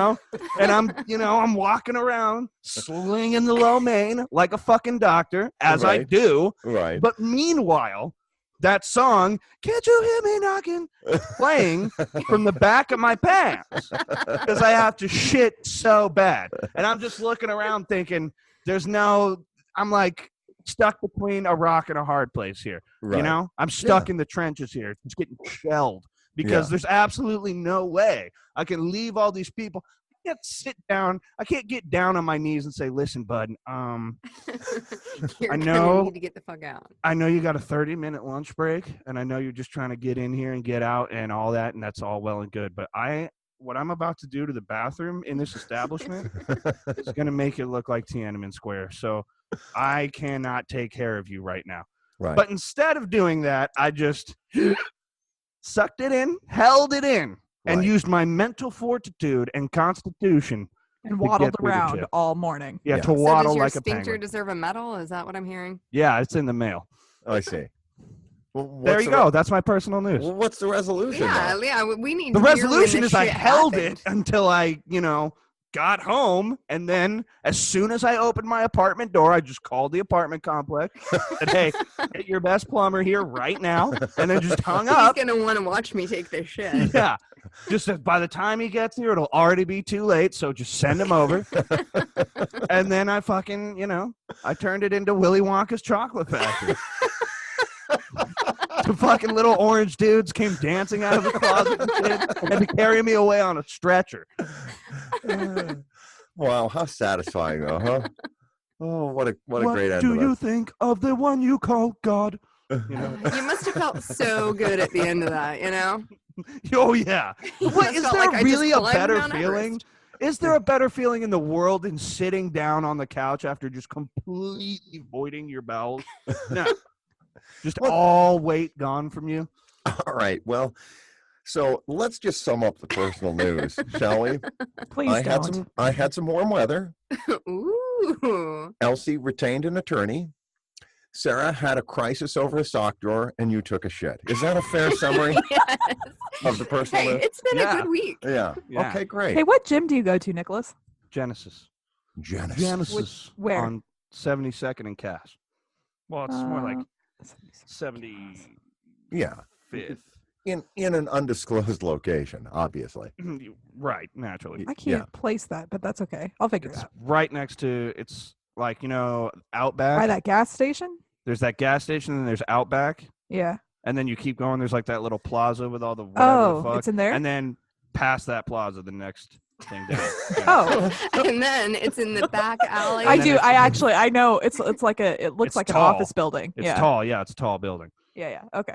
I'm walking around slinging the lo mein like a fucking doctor, as I Right. do. Right. But meanwhile, that song, "Can't You Hear Me Knocking," playing from the back of my pants because I have to shit so bad. And I'm just looking around thinking, I'm like stuck between a rock and a hard place here. Right. I'm stuck in the trenches here, just getting shelled because Yeah. there's absolutely no way I can leave all these people. I can't sit down. I can't get down on my knees and say, "Listen, bud, You're I gonna know- need to get the fuck out. I know you got a 30-minute lunch break, and I know you're just trying to get in here and get out and all that, and that's all well and good. But what I'm about to do to the bathroom in this establishment is going to make it look like Tiananmen Square. So I cannot take care of you right now." Right. But instead of doing that, I just sucked it in, held it in, and Right. used my mental fortitude and constitution And to waddled get through the around chip. all morning. Yeah, Yeah. to So waddle does your like a sphincter penguin. deserve a medal? Is that what I'm hearing? Yeah, it's in the mail. I see. Well, There what's you the go. That's my personal news. Well, what's the resolution? Yeah, though? yeah. We need The to hear when resolution this is I shit held happened. it until I, got home. And then as soon as I opened my apartment door, I just called the apartment complex, said, "Hey, get your best plumber here right now." And then just hung He's up. gonna want to watch me take this shit. Yeah. Just as by the time he gets here, it'll already be too late. So just send him over. And then I fucking, I turned it into Willy Wonka's chocolate factory. The fucking little orange dudes came dancing out of the closet and shit, had to carry me away on a stretcher. Wow, how satisfying, though, huh? Oh, what a great end. do to you that. think of the one you call God? You must have felt so good at the end of that, Oh yeah. You What must is felt there like I just really a climbed better Mount feeling? Everest. Is there a better feeling in the world than sitting down on the couch after just completely voiding your bowels? No. Just Well- all weight gone from you. All right. Well, so let's just sum up the personal news, shall we? Please don't. I had some warm weather. Ooh. Elsie retained an attorney. Sarah had a crisis over a sock drawer, and you took a shit. Is that a fair summary Yes. of the personal? Hey, it's been Yeah. a good week. Yeah. Yeah. Okay, great. Hey, what gym do you go to, Nicholas? Genesis. Genesis. Where? On 72nd and Cass. Well, it's more like 75th. Yeah. In an undisclosed location, obviously. Right, naturally. I can't place that, but that's okay. I'll figure it It's out. right next to, it's like, Outback. By that gas station? There's that gas station, and there's Outback. Yeah. And then you keep going, there's like that little plaza with all the whatever the fuck. It's in there? And then past that plaza, the next thing down. Oh, And then it's in the back alley. I then do. it's- I know. It looks It's like an tall. office building. It's yeah. tall. Yeah, it's a tall building. Yeah. Okay.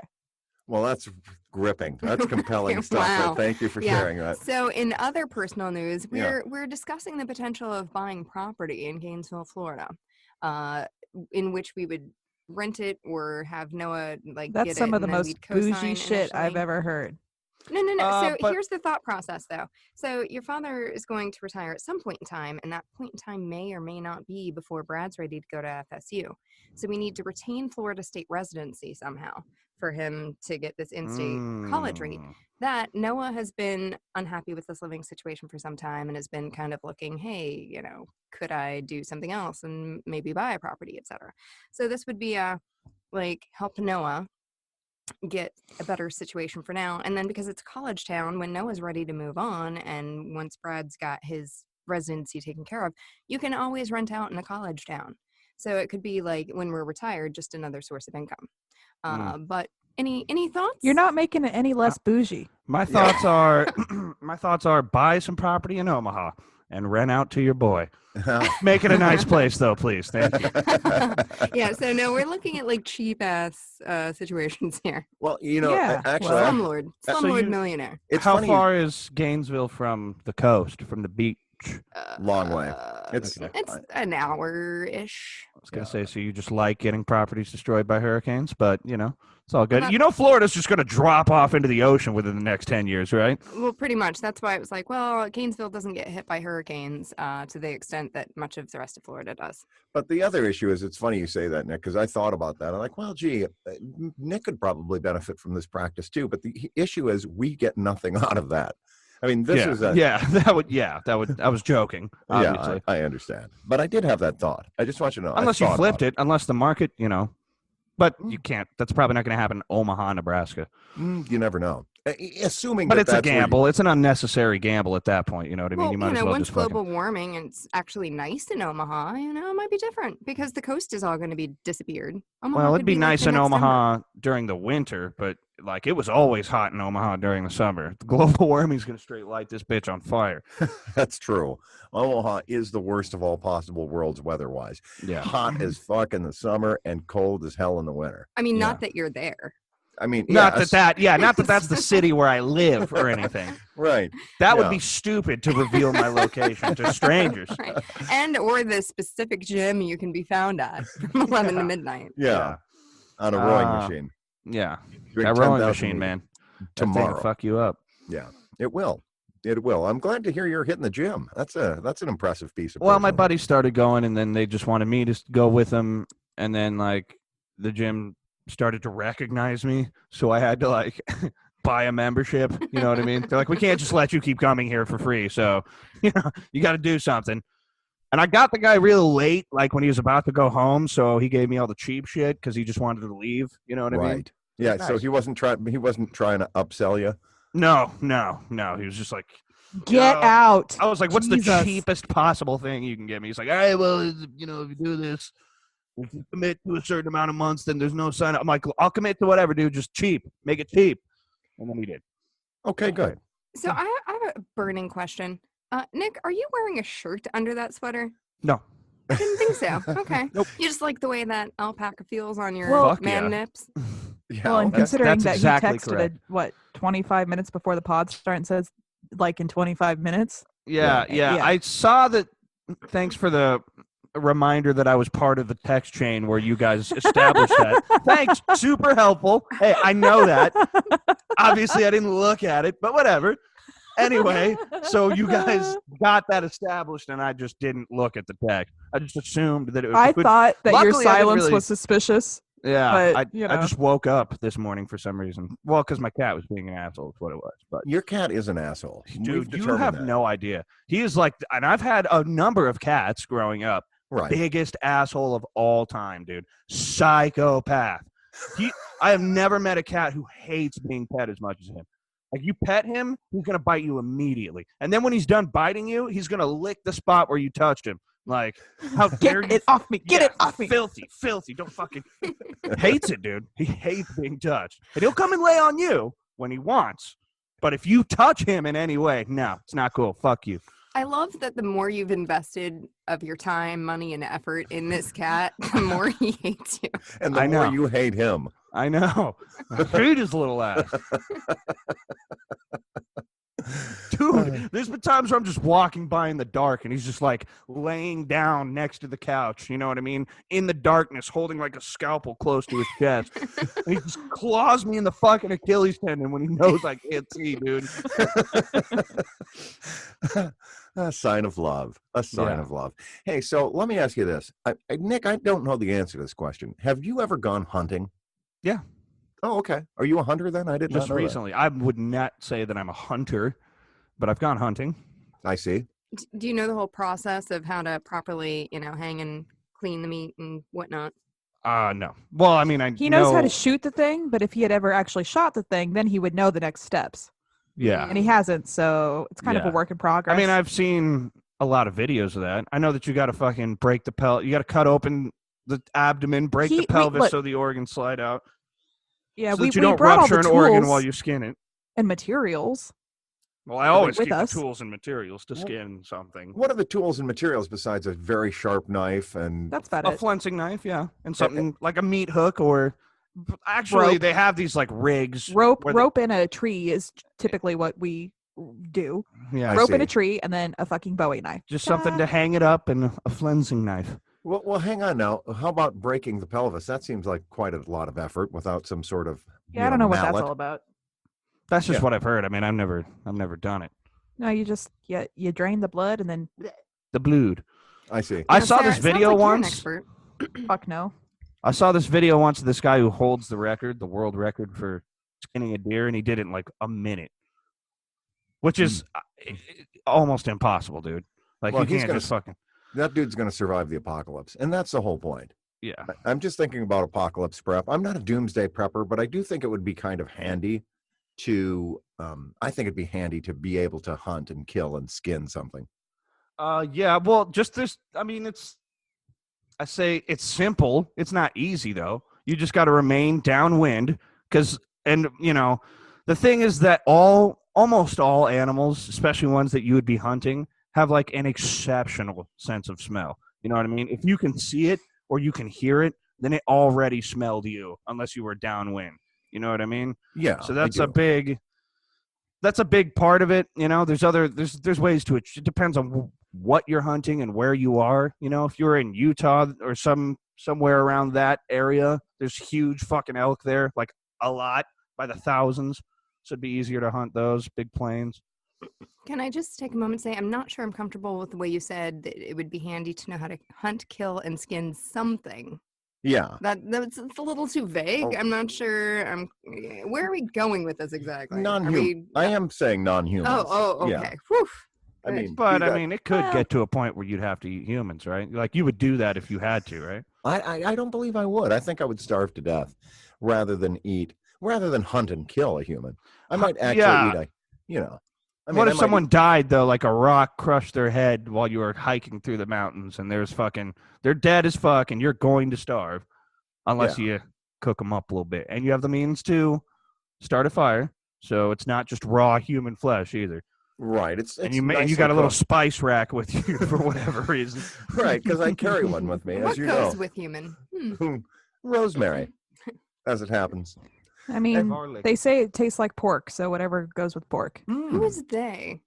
Well, that's gripping. That's compelling stuff. Wow. So thank you for sharing that. So in other personal news, we're discussing the potential of buying property in Gainesville, Florida, in which we would rent it or have Noah That's get some it, of the and then most we'd co-sign bougie shit I've initially. ever heard. No. So but- here's the thought process, though. So your father is going to retire at some point in time, and that point in time may or may not be before Brad's ready to go to FSU. So we need to retain Florida state residency somehow for him to get this in-state college rate. That Noah has been unhappy with this living situation for some time and has been kind of looking, hey, could I do something else and maybe buy a property, etc. So this would be help Noah get a better situation for now. And then because it's a college town, when Noah's ready to move on and once Brad's got his residency taken care of, you can always rent out in a college town. So it could be like when we're retired, just another source of income. But any thoughts? You're not making it any less bougie. My thoughts are buy some property in Omaha and rent out to your boy. Make it a nice place, though, please. Thank you. Yeah, so no, we're looking at cheap ass situations here. Well, Yeah, actually, well- Slumlord you- millionaire. it's How funny. far is Gainesville from the coast, from the beach? Long way. It's an hour-ish. I was going to say, so you just like getting properties destroyed by hurricanes, but, it's all good. Well, Florida's just going to drop off into the ocean within the next 10 years, right? Well, pretty much. That's why it was Gainesville doesn't get hit by hurricanes to the extent that much of the rest of Florida does. But the other issue is, it's funny you say that, Nick, because I thought about that. I'm like, well, gee, Nick could probably benefit from this practice too. But the issue is, we get nothing out of that. I mean, this is a that would. I was joking. Obviously, yeah, I understand. But I did have that thought. I just want you to know. unless you flipped it, unless the market, but you can't. That's probably not going to happen in Omaha, Nebraska. You never know. Assuming, But that it's a that's where you- gamble. It's an unnecessary gamble at that point. You know what I mean? Well, You might as well once just fucking. global warming and it's actually nice in Omaha, it might be different because the coast is all going to be disappeared. Omaha Well, could it'd be like nice the in next Omaha Denver. during the winter, but it was always hot in Omaha during the summer. Global warming's going to straight light this bitch on fire. That's true. Omaha is the worst of all possible worlds weather-wise. Yeah. Hot as fuck in the summer and cold as hell in the winter. I mean, Yeah. not that you're there. I mean, Not yes, that that's the city where I live or anything. right. That would Yeah. be stupid to reveal my location to strangers. Right. And or the specific gym you can be found at from 11 to midnight. Yeah. On a rowing Uh, machine. Yeah. Drink That rowing 10,000 machine, liters man. That thing Tomorrow. will fuck you up. Yeah, it will. It will. I'm glad to hear you're hitting the gym. That's an impressive piece of. Well, my personal- buddies started going, and then they just wanted me to go with them, and then the gym started to recognize me, so I had to buy a membership. You know what I mean? They're like, we can't just let you keep coming here for free, so you got to do something. And I got the guy real late, when he was about to go home, so he gave me all the cheap shit because he just wanted to leave. You know what I mean? Right. Yeah. So Nice. he wasn't trying to upsell you. No. He was just like, Get Yeah. out. I was like, what's the Jesus. cheapest possible thing you can get me? He's like, all right, well, if you do this, if you commit to a certain amount of months, then there's no sign up. I'm like, I'll commit to whatever, dude. Just cheap. Make it cheap. And then he did. Okay. Good. So I have a burning question. Nick, are you wearing a shirt under that sweater? No. I didn't think so. Okay. Nope. You just like the way that alpaca feels on your Well- Fuck man yeah. nips? Yeah. Well, and okay. considering that's that exactly he texted correct. 25 minutes before the pod start and says, in 25 minutes. Yeah. Yeah. I saw that. Thanks for the reminder that I was part of the text chain where you guys established that. Thanks. Super helpful. Hey, I know that. Obviously, I didn't look at it, but whatever. Anyway, so you guys got that established, and I just didn't look at the text. I just assumed that it was. I thought that your Luckily, I didn't silence really- was suspicious. Yeah, but, I just woke up this morning for some reason. Well, because my cat was being an asshole. Is what it was. But Your cat is an asshole. We've dude, you determined have that. no idea. He is like, and I've had a number of cats growing up. Right. Biggest asshole of all time, dude. Psychopath. I have never met a cat who hates being pet as much as him. Like, you pet him, he's gonna bite you immediately, and then when he's done biting you, he's gonna lick the spot where you touched him. Like, how dare Get you? it off me! Get it off me! Filthy! Don't fucking hates it, dude. He hates being touched, and he'll come and lay on you when he wants. But if you touch him in any way, no, it's not cool. Fuck you. I love that the more you've invested of your time, money, and effort in this cat, the more he hates you. And the I more know. you hate him. I know. Feed his little ass. Dude, there's been times where I'm just walking by in the dark and he's just like laying down next to the couch, you know what I mean? In the darkness, holding like a scalpel close to his chest. And he just claws me in the fucking Achilles tendon when he knows I can't see, dude. A sign of love. A sign Yeah. of love. Hey, so let me ask you this. Nick, I don't know the answer to this question. Have you ever gone hunting? Yeah. Oh, okay. Are you a hunter then? I did Just not know recently. I would not say that I'm a hunter, but I've gone hunting. that. I see. Do you know the whole process of how to properly, hang and clean the meat and whatnot? No. Well, I mean, He knows how know- to shoot the thing, but if he had ever actually shot the thing, then he would know the next steps. Yeah. And he hasn't, so it's kind of a Yeah. work in progress. I mean, I've seen a lot of videos of that. I know that you got to fucking break the pellet. You got to cut open the abdomen, break the pelvis look, so the organs slide out. yeah, So we that you we don't brought all rupture the an organ tools while you skin it. and materials. Well, I always with keep us. the tools and materials to skin something. What are the tools and materials besides a very sharp knife and That's about A it. flensing knife, yeah, and something like a meat hook, or actually, Rope. they have these like rigs. Rope where they- rope in a tree is typically what we do. yeah, I Rope in a see. tree and then a fucking Bowie knife. just something to hang it up and a flensing knife. well, hang on now. How about breaking the pelvis? That seems like quite a lot of effort without some sort of Yeah, I don't know what that's mallet. all about. That's just Yeah. what I've heard. I mean, I've never done it. No, you just you drain the blood and then The blood. I see. I Now, saw Sarah, this it sounds video like you're an once. expert. fuck no. I saw this video once of this guy who holds the world record for skinning a deer, and he did it in like a minute, which is almost impossible, dude. Like, Well, you he's can't gonna just fucking, That dude's going to survive the apocalypse. And that's the whole point. yeah. I'm just thinking about apocalypse prep. I'm not a doomsday prepper, but I do think it would be kind of handy to, I think it'd be handy to be able to hunt and kill and skin something. Yeah, well, just this, I mean, I say it's simple. It's not easy, though. You just got to remain downwind the thing is that almost all animals, especially ones that you would be hunting, have like an exceptional sense of smell. You know what I mean? If you can see it or you can hear it, then it already smelled you, unless you were downwind. You know what I mean? Yeah. So I that's do. a big part of it. There's ways to it. It depends on what you're hunting and where you are. If you're in Utah or somewhere around that area, there's huge fucking elk there, like a lot, by the thousands. So it'd be easier to hunt those big plains. Can I just take a moment and say I'm not sure I'm comfortable with the way you said that it would be handy to know how to hunt, kill, and skin something. Yeah. It's a little too vague. Oh. I'm not sure. Where are we going with this exactly? Non-human. I am saying non-human. Oh, okay. Yeah. Whew. I mean, But you I got- mean, it could Well- get to a point where you'd have to eat humans, right? Like, you would do that if you had to, right? I don't believe I would. I think I would starve to death rather than hunt and kill a human. I might actually Yeah. eat I mean, What I if might someone died, though, like a rock crushed their head while you were hiking through the mountains, and they're dead as fuck, and you're going to starve unless you cook them up a little bit. And you have the means to start a fire, so it's not just raw human flesh either. Right. It's And you nicely got a little cooked. spice rack with you for whatever reason. Right, because I carry one with me, What as you goes know. with human? Rosemary, as it happens. I mean, Garlic. they say it tastes like pork, so whatever goes with pork. Who is they?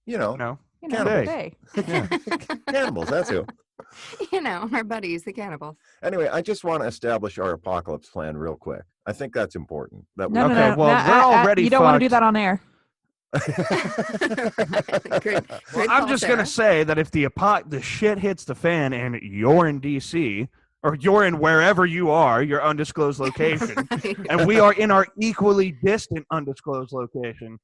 No. You know, Cannibals. they. Cannibals, that's who. Our buddies, the cannibals. Anyway, I just want to establish our apocalypse plan real quick. I think that's important. That No, we, no, Okay, no. well, no, we're already You don't want to do fucked. that on air. Good Well, I'm call, just Sarah. gonna say that if the shit hits the fan and you're in DC or you're in wherever you are, your undisclosed location, Right. and we are in our equally distant undisclosed location,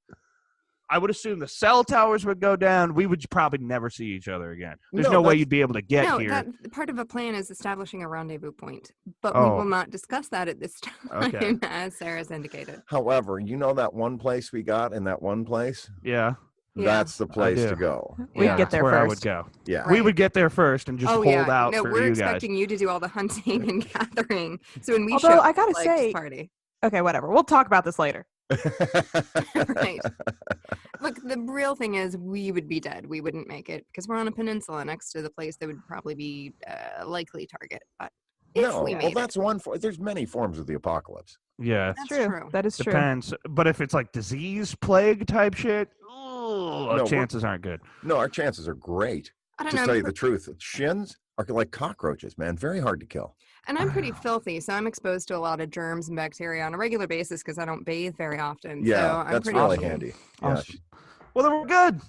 I would assume the cell towers would go down. We would probably never see each other again. There's no way that's- you'd be able to get No, here. that part of a plan is establishing a rendezvous point, but we Oh. will not discuss that at this time, Okay. as Sarah's indicated. However, you know that one place we got in that one place? Yeah, Yeah. That's the place do. to go. We'd Yeah. get there that's where I would first. go. Yeah. We Right. would get there first and just Oh hold yeah, out no, for we're you guys. expecting you to do all the hunting and gathering. So when we Although, show I up, gotta like, say- just party. Okay, whatever. We'll talk about this later. Right. Look, the real thing is we would be dead. We wouldn't make it because we're on a peninsula next to the place that would probably be a likely target. But if No, we well, made that's one. There's many forms of the apocalypse. Yeah, That's true. true. That is true. depends. But if it's like disease, plague type shit, we're- chances aren't good. No, our chances are great. I don't To know. tell you the truth, shins are like cockroaches, man. Very hard to kill. And I'm pretty filthy, so I'm exposed to a lot of germs and bacteria on a regular basis because I don't bathe very often. Yeah, so I'm that's pretty really awesome. handy. Awesome. Well, then we're good.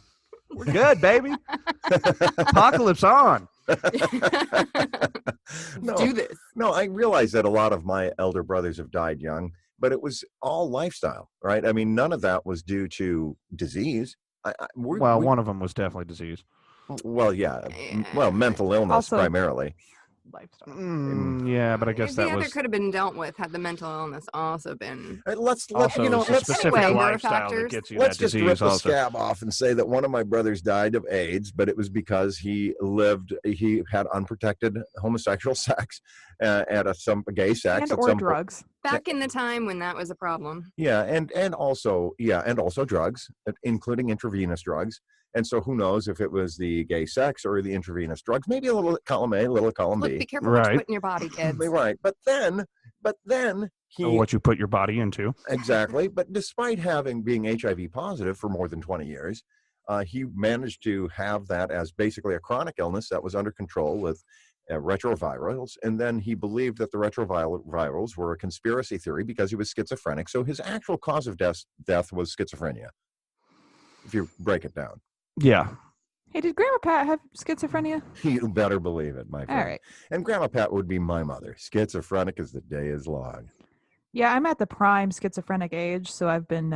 We're good, baby. Apocalypse on. No. Do this. No, I realize that a lot of my elder brothers have died young, but it was all lifestyle, right? I mean, none of that was due to disease. One of them was definitely disease. Well, yeah. Well, mental illness Also- primarily. Lifestyle. Yeah, but I guess the that other was could have been dealt with had the mental illness also been. Let's also you know, it's a let's specific Anyway, lifestyle that factors. gets you let's that just disease. rip a Also, scab off and say that one of my brothers died of AIDS, but it was because he had unprotected homosexual sex at some gay sex And at or some drugs. Back in the time when that was a problem. Yeah, and also drugs, including intravenous drugs. And so who knows if it was the gay sex or the intravenous drugs? Maybe a little column A, a little column Look, B. be careful what Right. you put in your body, kids. Right, but then he what you put your body into. exactly. But despite being HIV positive for more than 20 years, he managed to have that as basically a chronic illness that was under control with retrovirals. And then he believed that the retrovirals were a conspiracy theory because he was schizophrenic. So his actual cause of death was schizophrenia, if you break it down. Yeah. Hey, did Grandma Pat have schizophrenia? You better believe it, my friend. All right. And Grandma Pat would be my mother. Schizophrenic as the day is long. Yeah, I'm at the prime schizophrenic age, so I've been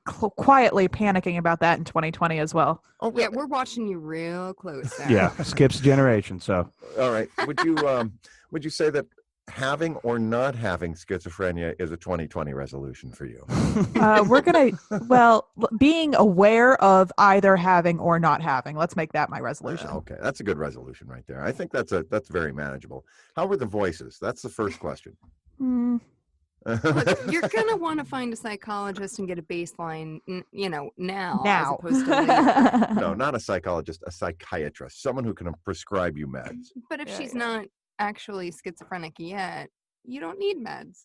quietly panicking about that in 2020 as well. Oh, Yeah, really? we're watching you real close. Sarah. Yeah. Skips a generation. So All right. Would you say that having or not having schizophrenia is a 2020 resolution for you? We're gonna being aware of either having or not having. Let's make that my resolution. Okay, that's a good resolution right there. I think that's very manageable. How were the voices? That's the first question. Hmm. Look, you're gonna want to find a psychologist and get a baseline, now. As Now. opposed to later. No, not a psychologist, a psychiatrist, someone who can prescribe you meds. But if Yeah, she's yeah. not actually schizophrenic yet, you don't need meds.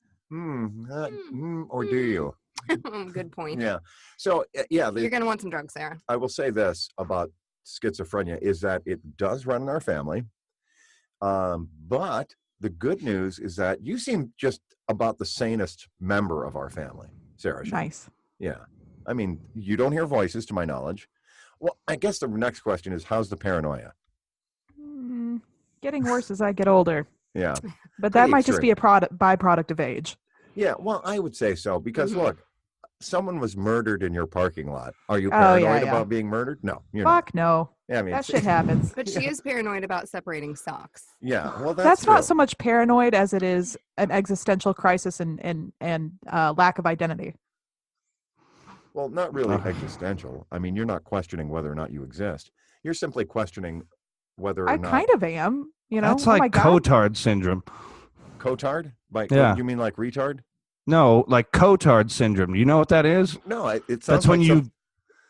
Or do you? Good point. Yeah. So yeah, You're gonna want some drugs, Sarah. I will say this about schizophrenia is that it does run in our family. But the good news is that you seem just about the sanest member of our family, Sarah. Nice. Yeah. I mean, you don't hear voices to my knowledge. Well, I guess the next question is, how's the paranoia? Getting worse as I get older, Yeah. but that Pretty might just be a byproduct of age. Yeah. Well, I would say so because Mhm. look, someone was murdered in your parking lot. Are you Oh, yeah, paranoid yeah. about being murdered? No, you're not. Fuck no, Yeah, I mean, that shit happens. But she is paranoid about separating socks. yeah. Well, That's true. not so much paranoid as it is an existential crisis and lack of identity. Well, not really Ugh. existential. I mean, you're not questioning whether or not you exist. You're simply questioning whether or I not kind of am. that's oh my like God. Cotard syndrome. Cotard. Yeah. You mean like retard? No, like Cotard syndrome. Do you know what that is? No, it sounds That's when like you.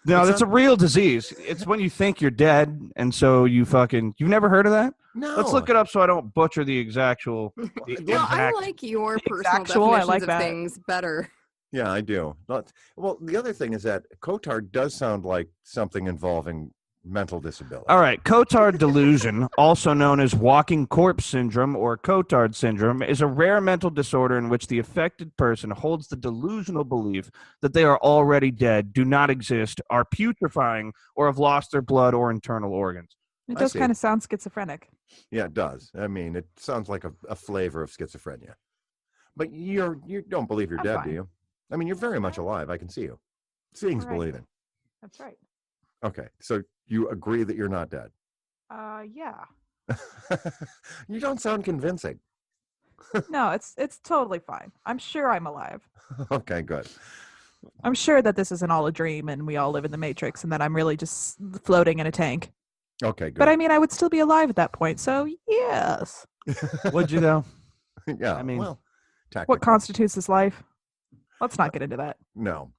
No, it's that's a real disease. It's when you think you're dead, and so you've never heard of that? No. Let's look it up so I don't butcher the exactual. Well, I like your personal Exactual, I definitions like of that. things better. Yeah, I do. Well, the other thing is that Cotard does sound like something involving mental disability. All right. Cotard delusion, also known as walking corpse syndrome or Cotard syndrome, is a rare mental disorder in which the affected person holds the delusional belief that they are already dead, do not exist, are putrefying, or have lost their blood or internal organs. It I does see. kind of sound schizophrenic. Yeah, it does. I mean, it sounds like a flavor of schizophrenia. But you don't believe you're I'm dead, fine. do you? I mean, you're very much alive. I can see you. Seeing's Right. believing. That's right. Okay, so you agree that you're not dead. Yeah. You don't sound convincing. No, it's totally fine. I'm sure I'm alive. Okay, good. I'm sure that this isn't all a dream and we all live in the Matrix and that I'm really just floating in a tank. Okay, good. But I mean, I would still be alive at that point. So, yes. Would you, though? Yeah, I mean, well, What technically, constitutes this life? Let's not get into that. no.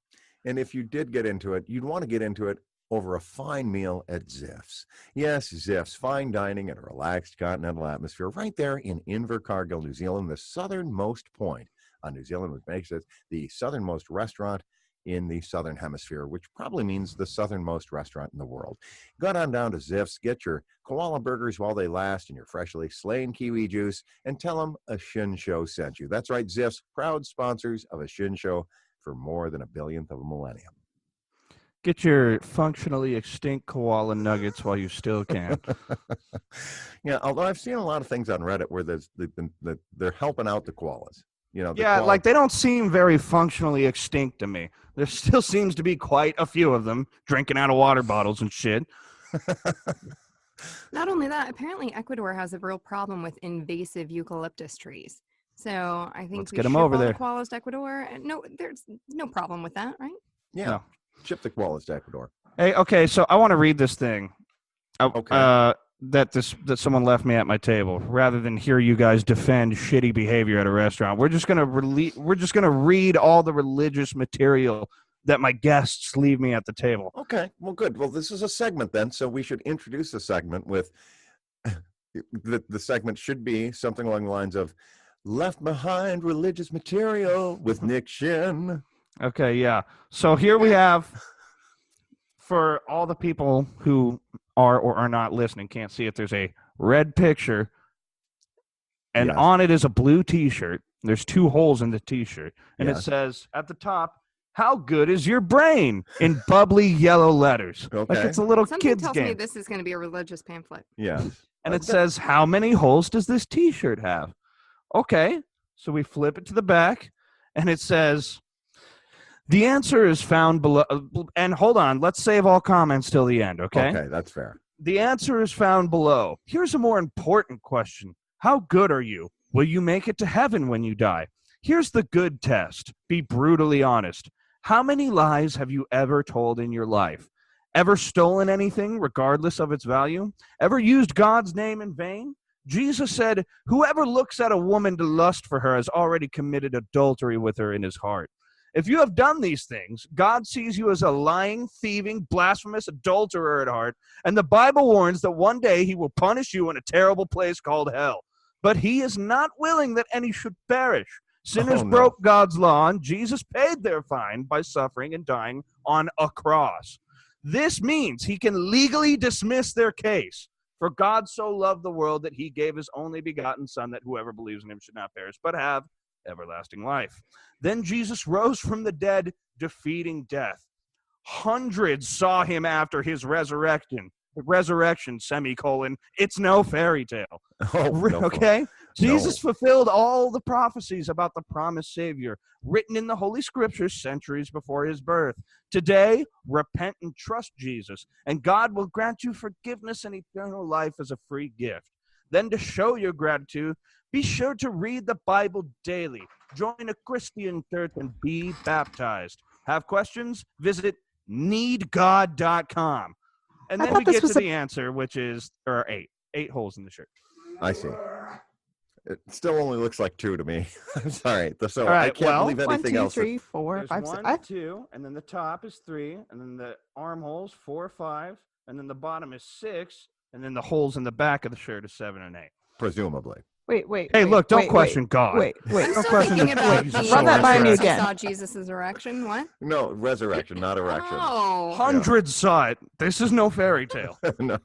And if you did get into it, you'd want to get into it over a fine meal at Ziff's. Yes, Ziff's, fine dining in a relaxed continental atmosphere right there in Invercargill, New Zealand, the southernmost point on New Zealand, which makes it the southernmost restaurant in the southern hemisphere, which probably means the southernmost restaurant in the world. Go on down to Ziff's, get your koala burgers while they last and your freshly slain kiwi juice, and tell them a Shin Show sent you. That's right, Ziff's, proud sponsors of a Shin Show for more than a billionth of a millennium. Get your functionally extinct koala nuggets while you still can. Yeah, although I've seen a lot of things on Reddit where they're helping out the koalas. You know, Yeah, like they don't seem very functionally extinct to me. There still seems to be quite a few of them drinking out of water bottles and shit. Not only that, apparently Ecuador has a real problem with invasive eucalyptus trees. So I think Let's we get 'em ship over all there. the koalas to Ecuador. And no, there's no problem with that, right? Yeah, No. ship the koalas to Ecuador. Hey, okay, so I want to read this thing. Okay. That someone left me at my table. Rather than hear you guys defend shitty behavior at a restaurant, we're just gonna read all the religious material that my guests leave me at the table. Okay, well, good. Well, this is a segment then, so we should introduce the segment with the segment should be something along the lines of "Left Behind Religious Material" with Nick Shin. Okay, yeah. So here we have, for all the people who are or are not listening, can't see it, there's a red picture, and Yes. on it is a blue T-shirt. There's 2 holes in the T-shirt, and it Yes. says at the top, "How good is your brain?" in bubbly yellow letters. Like Okay. it's a little Something kid's tells me game. this is going to be a religious pamphlet. Yes. And it says, "How many holes does this T-shirt have?" Okay, so we flip it to the back, and it says, "The answer is found below." And hold on, let's save all comments till the end, okay? Okay, that's fair. "The answer is found below. Here's a more important question. How good are you? Will you make it to heaven when you die? Here's the good test. Be brutally honest. How many lies have you ever told in your life? Ever stolen anything, regardless of its value? Ever used God's name in vain? Jesus said, 'Whoever looks at a woman to lust for her has already committed adultery with her in his heart.' If you have done these things, God sees you as a lying, thieving, blasphemous adulterer at heart, and the Bible warns that one day he will punish you in a terrible place called hell. But he is not willing that any should perish. Sinners Oh, no. broke God's law, and Jesus paid their fine by suffering and dying on a cross. This means he can legally dismiss their case. For God so loved the world that he gave his only begotten Son, that whoever believes in him should not perish, but have everlasting life. Then Jesus rose from the dead, defeating death. Hundreds saw him after his resurrection, semicolon. It's no fairy tale. Oh, no, Okay? Jesus No. fulfilled all the prophecies about the promised Savior written in the Holy Scriptures centuries before his birth. Today, repent and trust Jesus, and God will grant you forgiveness and eternal life as a free gift. Then, to show your gratitude, be sure to read the Bible daily, join a Christian church, and be baptized. Have questions? Visit needgod.com. And I then thought we this get was to a- the answer, which is there are eight holes in the shirt. I see. It still only looks like 2 to me. I'm sorry. So All right, I can't well, believe 1, anything 2, else. 3, 4, There's 5, 1, 6. 2, and then the top is 3, and then the armholes 4, 5, and then the bottom is 6, and then the holes in the back of the shirt is 7 and 8. Presumably. Wait. Hey, wait, look, don't wait, question God. Wait. I'm Don't still question thinking the about Jesus the Run that by me Jesus again. saw Jesus' erection. What? No, resurrection, not erection. Oh, Hundreds saw it. This is no fairy tale. No.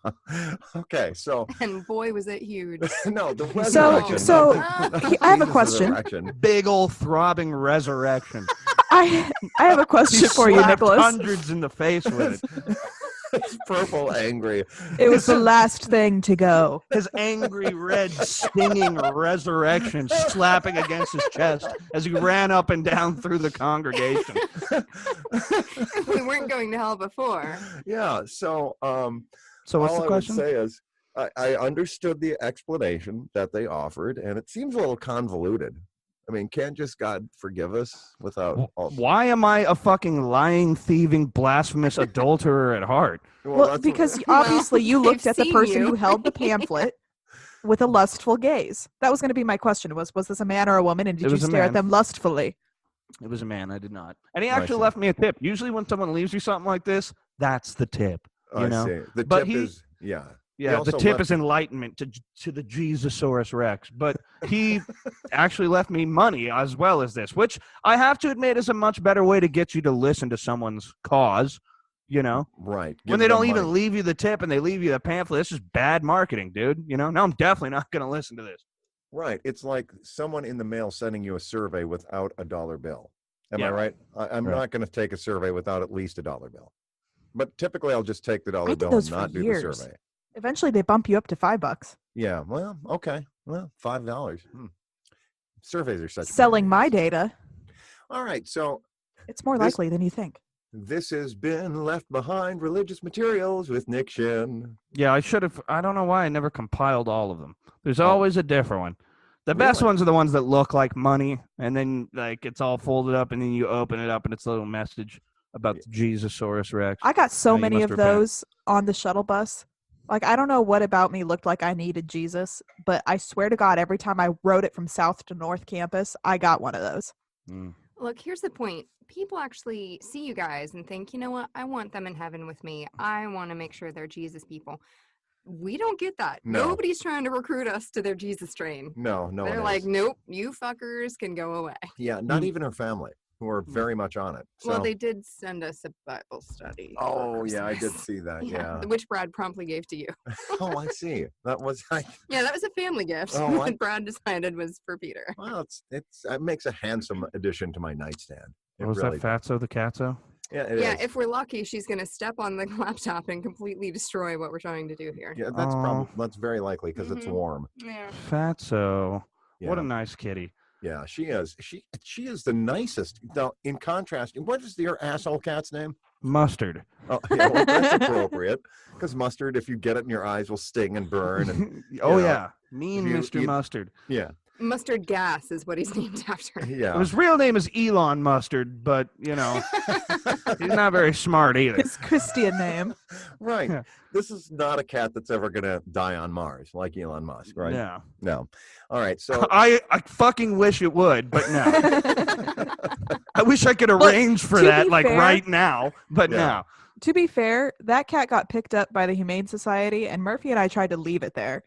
Okay, so and boy, was it huge. no, the So, resurrection. so not I have a Jesus' question. erection. Big old throbbing resurrection. I have a He question for you, slapped Nicholas. hundreds in the face with it. It's purple, angry. It was the last thing to go. His angry, red, stinging resurrection slapping against his chest as he ran up and down through the congregation. We weren't going to hell before. Yeah. So, So what's all the I question? would say is, I understood the explanation that they offered, and it seems a little convoluted. I mean, can't just God forgive us without? Why am I a fucking lying, thieving, blasphemous adulterer at heart? Well, that's because Well, obviously you they've looked at the seen person you. who held the pamphlet with a lustful gaze. That was going to be my question: was this a man or a woman, and It did you was a stare at man. them lustfully? It was a man. I did not. And he I actually see. left me a tip. Usually when someone leaves you something like this, that's the tip. You I know? see. The But tip he- is, yeah. He Yeah, the also tip left- is enlightenment to the Jesusaurus Rex. But he actually left me money as well as this, which I have to admit is a much better way to get you to listen to someone's cause, you know? Right. When Give they them don't even money. leave you the tip and they leave you the pamphlet, it's just bad marketing, dude. You know? Now I'm definitely not going to listen to this. Right. It's like someone in the mail sending you a survey without a dollar bill. Am Yeah. I right? I'm Right. not going to take a survey without at least a dollar bill. But typically, I'll just take the dollar did bill those and for not do the years. survey. Eventually, they bump you up to $5. Yeah. Well, okay. Well, $5. Surveys are such a pain in Selling the my ass. data, All right. So it's more This- likely than you think. this has been Left Behind Religious Materials with Nick Shin. Yeah, I should have. I don't know why I never compiled all of them. There's Oh. always a different one. The best Really? ones are the ones that look like money, and then like it's all folded up, and then you open it up, and it's a little message about the Jesusaurus Rex. I got so you many must of repent. those on the shuttle bus. Like, I don't know what about me looked like I needed Jesus, but I swear to God, every time I rode it from South to North Campus, I got one of those. Mm. Look, here's the point. People actually see you guys and think, you know what? I want them in heaven with me. I want to make sure they're Jesus people. We don't get that. No. Nobody's trying to recruit us to their Jesus train. No, no They're one like, is. nope, you fuckers can go away. Yeah, not Mm. even her family, who are very much on it. So, Well, they did send us a Bible study. for oh yeah, I did Christmas. see that. Yeah. Which Brad promptly gave to you. Oh, I see. That was like, Yeah, that was a family gift Oh, I- that Brad decided was for Peter. well, it makes a handsome addition to my nightstand. It Was really that Fatso the Catso? Yeah, it Yeah, is. if we're lucky, she's going to step on the laptop and completely destroy what we're trying to do here. Yeah, that's Aw. probably that's very likely because it's Mhm. warm. Yeah. Fatso. Yeah. What a nice kitty. Yeah, she is. She is the nicest. Now, in contrast, what is your asshole cat's name? Mustard. Oh, yeah, well, that's appropriate because mustard, if you get it in your eyes, will sting and burn. And Oh know, yeah, mean you- Mr. you- Mustard. yeah, Mustard Gas is what he's named after. yeah. His real name is Elon Mustard, but you know he's not very smart either. His Christian name. Right. Yeah. This is not a cat that's ever gonna die on Mars like Elon Musk, right? Yeah. No. All right. So I fucking wish it would, but no. I wish I could arrange for to that be like fair- right now, but Yeah. no. To be fair, that cat got picked up by the Humane Society, and Murphy and I tried to leave it there.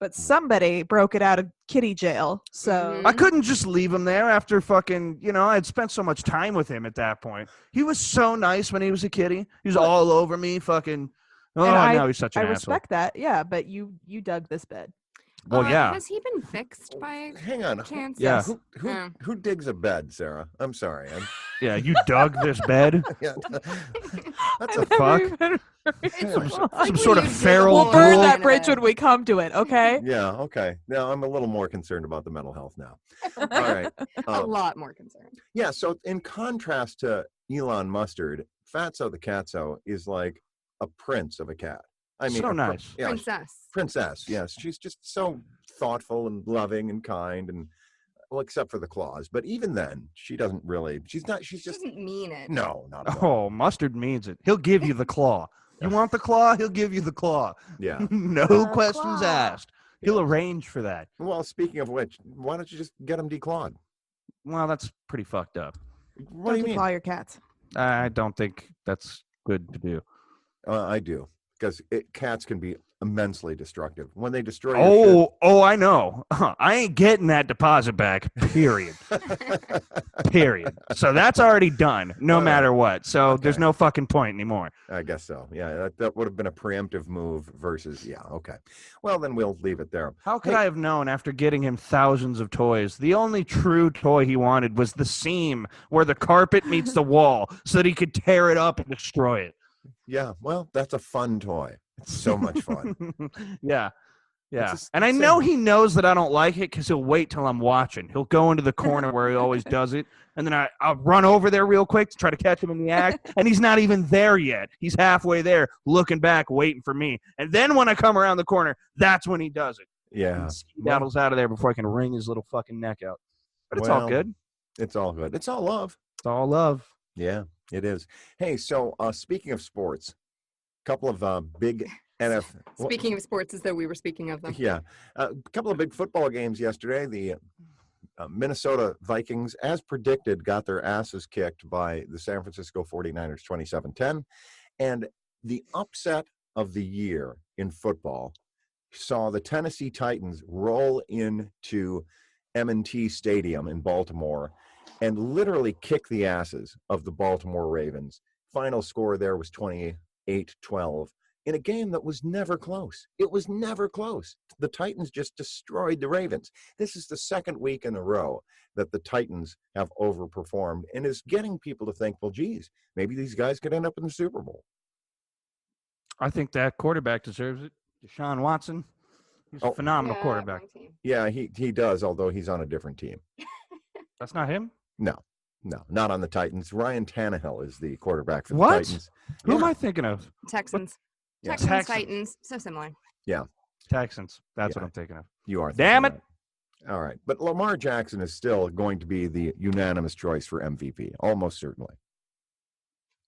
But somebody broke it out of kitty jail. So Mhm. I couldn't just leave him there after fucking, I'd spent so much time with him at that point. He was so nice when he was a kitty. He was Well- all over me, fucking. Oh, And now he's such I an asshole. respect that. Yeah, but you dug this bed. Well, yeah. Has he been fixed by hang on. chance? Yeah. Who digs a bed, Sarah? I'm sorry. Yeah, you dug this bed? Yeah. That's I a never fuck? even It's realized. like Some sort when of you dig a feral hole We'll burn in that a- bridge when we come to it, okay? yeah. Okay. Now I'm a little more concerned about the mental health now. All right. A lot more concerned. Yeah. So in contrast to Elon Mustard, Fatso the Catso is like a prince of a cat. I mean, So a nice. Yeah, Princess. princess. Yes, she's just so thoughtful and loving and kind, and well, except for the claws. But even then, she doesn't really. She's not. She's She just doesn't mean it. no, not at all. Oh, Mustard means it. He'll give you the claw. You want the claw? He'll give you the claw. Yeah. No The questions claw. asked. He'll Yeah. arrange for that. Well, speaking of which, why don't you just get him declawed? Well, that's pretty fucked up. What do you mean? Declaw your cats. I don't think that's good to do. I do, because cats can be immensely destructive when they destroy your Oh, I know. I ain't getting that deposit back. Period. Period. So that's already done, no All right. matter what. So there's Okay. no fucking point anymore. I guess so. Yeah, that would have been a preemptive move versus, yeah, okay. Well, then we'll leave it there. How could Hey, I have known after getting him thousands of toys? The only true toy he wanted was the seam where the carpet meets the wall so that he could tear it up and destroy it. Yeah, well, that's a fun toy. It's so much fun. Yeah. Yeah. It's And I know he knows that I don't like it because he'll wait till I'm watching. He'll go into the corner where he always does it. And then I'll run over there real quick to try to catch him in the act. And he's not even there yet. He's halfway there, looking back, waiting for me. And then when I come around the corner, that's when he does it. Yeah. He daddles out of there before I can wring his little fucking neck out. But it's all Well, good. It's all good. It's all love. It's all love. Yeah, it is. Hey, so speaking of sports, a couple of big NFL. Speaking of sports, as though we were speaking of them. Yeah, a couple of big football games yesterday. The Minnesota Vikings, as predicted, got their asses kicked by the San Francisco 49ers 27-10. And the upset of the year in football saw the Tennessee Titans roll into M&T Stadium in Baltimore and literally kick the asses of the Baltimore Ravens. Final score there was 28-12 in a game that was never close. It was never close. The Titans just destroyed the Ravens. This is the second week in a row that the Titans have overperformed and is getting people to think, well, geez, maybe these guys could end up in the Super Bowl. I think that quarterback deserves it. Deshaun Watson. He's a phenomenal quarterback. Yeah, he does, although he's on a different team. That's not him? No, not on the Titans. Ryan Tannehill is the quarterback for the What? Titans. Who am I thinking of? Texans. Yeah. Texans, Texans. Titans, so similar. Texans. That's Yeah. what I'm thinking of. You are. Damn thinking that. All right. But Lamar Jackson is still going to be the unanimous choice for MVP, almost certainly.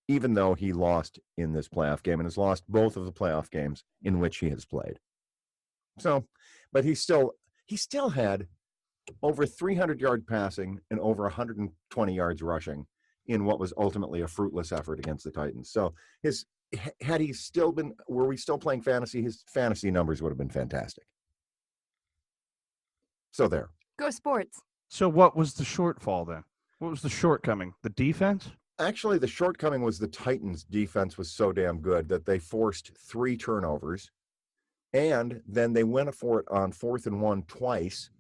Even though he lost in this playoff game and has lost both of the playoff games in which he has played. So, but he still had over 300-yard passing and over 120 yards rushing in what was ultimately a fruitless effort against the Titans. So had he still been, were we still playing fantasy, his fantasy numbers would have been fantastic. So there. Go sports. So what was the shortfall then? What was the shortcoming? The defense? Actually, the shortcoming was the Titans' defense was so damn good that they forced 3 turnovers, and then they went for it on 4th and 1 twice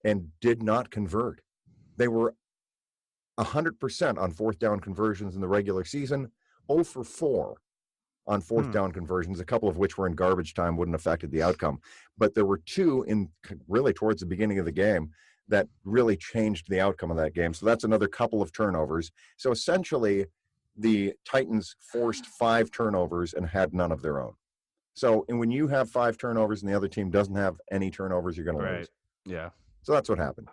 and did not convert. They were 100% on 4th down conversions in the regular season, 0 for 4 on 4th down conversions, a couple of which were in garbage time, wouldn't have affected the outcome. But there were 2 in really towards the beginning of the game that really changed the outcome of that game. So that's another couple of turnovers. So essentially, the Titans forced 5 turnovers and had none of their own. So and when you have 5 turnovers and the other team doesn't have any turnovers, you're going to lose. Yeah. So that's what happened.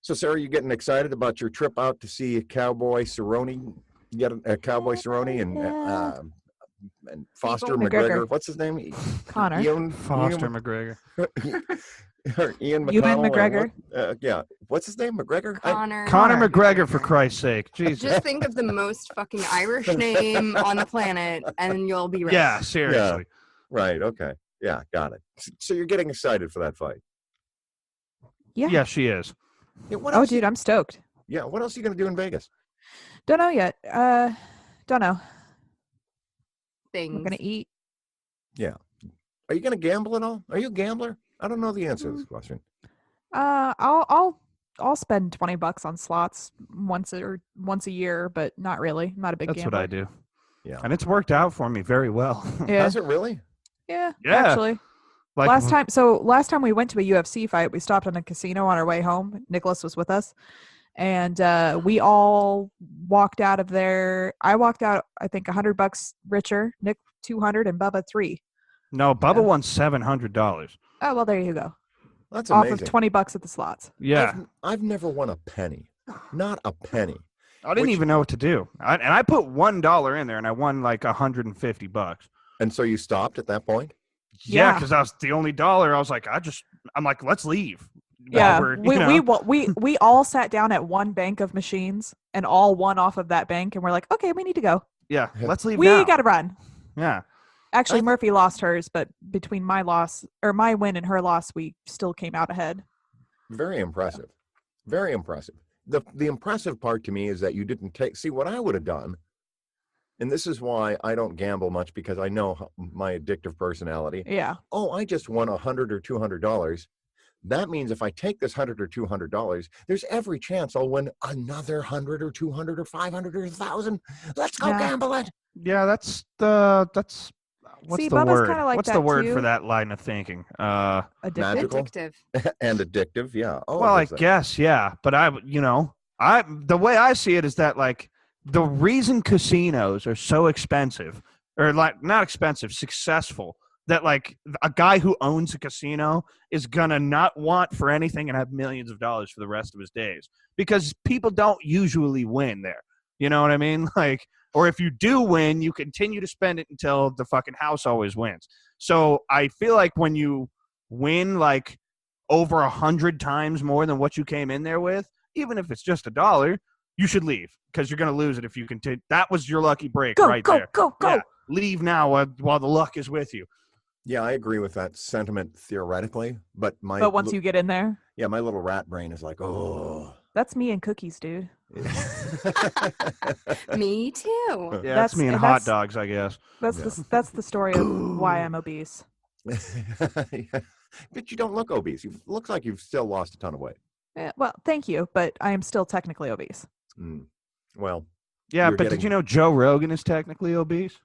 So, Sarah, you getting excited about your trip out to see Cowboy Cerrone? You get a Cowboy Cerrone and Foster McGregor. What's his name? Connor. Foster McGregor. Ian McConnell. Ewan McGregor. Yeah. What's his name? McGregor? Connor. Connor McGregor, for Christ's sake. Jesus. Just think of the most fucking Irish name on the planet, and you'll be right. Yeah, seriously. Right. Okay. Yeah. Got it. So you're getting excited for that fight. Yeah. Yeah, she is. Yeah, what Oh, else? dude, I'm stoked. Yeah. What else are you going to do in Vegas? Don't know yet. Don't know. Things. I'm gonna eat. Yeah. Are you going to gamble at all? Are you a gambler? I don't know the answer to this question. I'll spend $20 on slots once a year, but not really. I'm not a big That's gambler. what I do. Yeah. And it's worked out for me very well. Yeah. Has it really? Yeah. Yeah. Actually. Like Last time we went to a UFC fight, we stopped in a casino on our way home. Nicholas was with us. And we all walked out of there. I walked out, I think, $100 richer. Nick $200 and Bubba $300. No, Bubba won $700. Oh well, there you go. That's Off amazing. of $20 at the slots. Yeah. I've never won a penny. Not a penny. I didn't even know what to do. I put $1 in there and I won like $150. And so you stopped at that point? Yeah, Yeah. because I was the only dollar. I was like, I'm like, let's leave. Yeah, While we're, we all sat down at one bank of machines and all won off of that bank, and we're like, okay, we need to go. yeah, let's leave We now. got to run. Yeah. Actually, Murphy lost hers, but between my win and her loss, we still came out ahead. Very impressive. Very impressive. The impressive part to me is that you didn't see what I would have done. And this is why I don't gamble much, because I know my addictive personality. Yeah. Oh, I just won $100 or $200. That means if I take this $100 or $200, there's every chance I'll win another 100 or 200 or 500 or 1,000. Let's go gamble it. Yeah, what's See, the Bubba's word? kinda like What's that the word too. for that line of thinking? Magical? Addictive. And addictive, yeah. Oh, Well, I guess, yeah. But the way I see it is that, like, the reason casinos are so expensive, or like not expensive, successful, that like a guy who owns a casino is gonna not want for anything and have millions of dollars for the rest of his days, because people don't usually win there. You know what I mean? Like, or if you do win, you continue to spend it until the fucking house always wins. So I feel like when you win like over 100 times more than what you came in there with, even if it's just $1, you should leave, because you're going to lose it if you continue. That was your lucky break right there. Go. Yeah, leave now while the luck is with you. Yeah, I agree with that sentiment theoretically, but once you get in there, my little rat brain is like, oh. That's me and cookies, dude. Me too. Yeah, that's me and hot dogs, I guess. That's the story of why I'm obese. But you don't look obese. You look like you've still lost a ton of weight. Well, thank you, but I am still technically obese. Well, yeah, but did you know Joe Rogan is technically obese?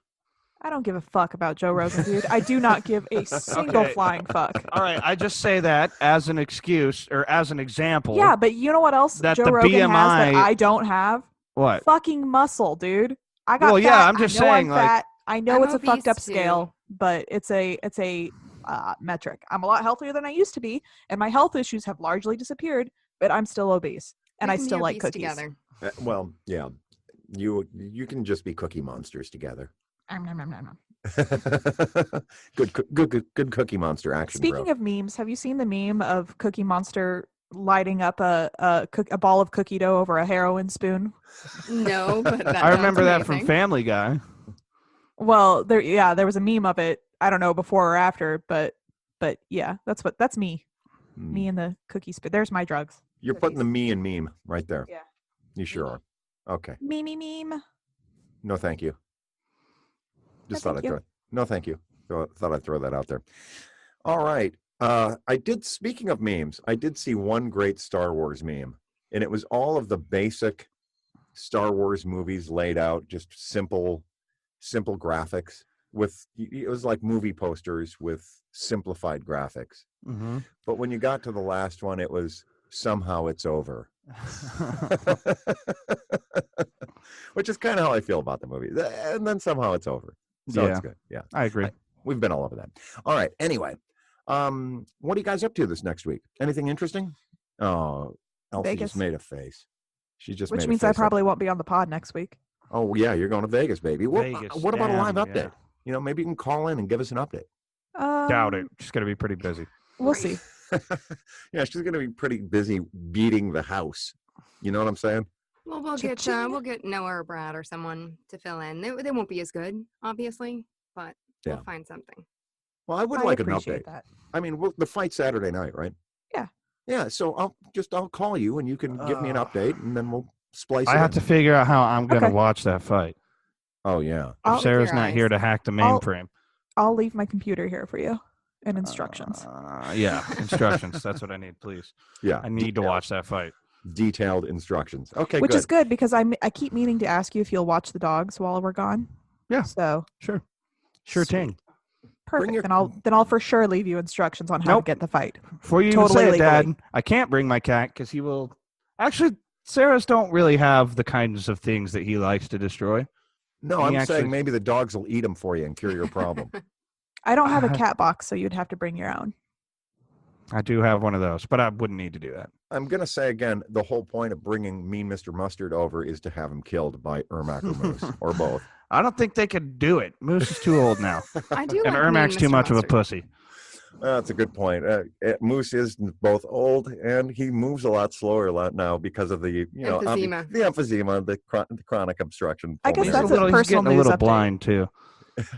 I don't give a fuck about Joe Rogan, dude. I do not give a single flying fuck. All right, I just say that as an excuse or as an example. Yeah, but you know what else that Joe the Rogan BMI, has that I don't have? What? Fucking muscle, dude. I got fat. Yeah, I'm just saying, I'm fat. I know I'm it's a fucked up obese, too. scale, but it's a metric. I'm a lot healthier than I used to be, and my health issues have largely disappeared, but I'm still obese, and We I can be still like obese cookies. together. well, yeah. You can just be cookie monsters together. Good Cookie Monster action. Speaking of memes, have you seen the meme of Cookie Monster lighting up a ball of cookie dough over a heroin spoon? No, but that I remember that amazing. from Family Guy. Well, there was a meme of it. I don't know before or after, but yeah, that's me. Me and the cookie spoon. There's my drugs. You're putting the me and meme right there. Yeah. You sure are. Okay. Meme. No, thank you. Just No, thought thank I'd you. throw. No, thank you. Thought I'd throw that out there. All right. Speaking of memes, I did see one great Star Wars meme, and it was all of the basic Star Wars movies laid out, just simple graphics. It was like movie posters with simplified graphics. Mm-hmm. But when you got to the last one, it was somehow it's over. Which is kind of how I feel about the movie. And then somehow it's over. So it's good. Yeah. I agree. We've been all over that. All right. Anyway, what are you guys up to this next week? Anything interesting? Oh, Elsie Vegas. just made a face. Which means I probably won't be on the pod next week. Oh, yeah. You're going to Vegas, baby. Vegas, what about a live damn, update? yeah. Maybe you can call in and give us an update. Doubt it. She's going to be pretty busy. We'll see. Yeah, she's going to be pretty busy beating the house. You know what I'm saying? Well, we'll get Noah or Brad or someone to fill in. They won't be as good, obviously, but we'll find something. Well, I would like an appreciate update. that. I mean, the fight's Saturday night, right? Yeah. Yeah. So I'll call you and you can give me an update, and then we'll splice. I have to figure out how I'm going to watch that fight. Oh yeah. If Sarah's not here to hack the mainframe. I'll leave my computer here for you and instructions. Yeah, instructions. That's what I need, please. Yeah. I need to watch that fight. Detailed instructions. Okay, Which good. is good because I keep meaning to ask you if you'll watch the dogs while we're gone. Yeah. So sure thing. Perfect. Then I'll for sure leave you instructions on how to get the fight. Before you totally even say it, legally. Dad, I can't bring my cat because he will. Actually, Sarah's don't really have the kinds of things that he likes to destroy. No, I'm saying maybe the dogs will eat them for you and cure your problem. I don't have a cat box, so you'd have to bring your own. I do have one of those, but I wouldn't need to do that. I'm going to say again, the whole point of bringing Mean Mr. Mustard over is to have him killed by Ermac or Moose, or both. I don't think they could do it. Moose is too old now. I do. And like Ermac's Mean too Mr. much of a Mustard. pussy. That's a good point. Moose is both old and he moves a lot slower now because of the Emphysema. the emphysema, the chronic obstruction. I guess He's that's pulmonary. a personal he's getting a news little update. blind too.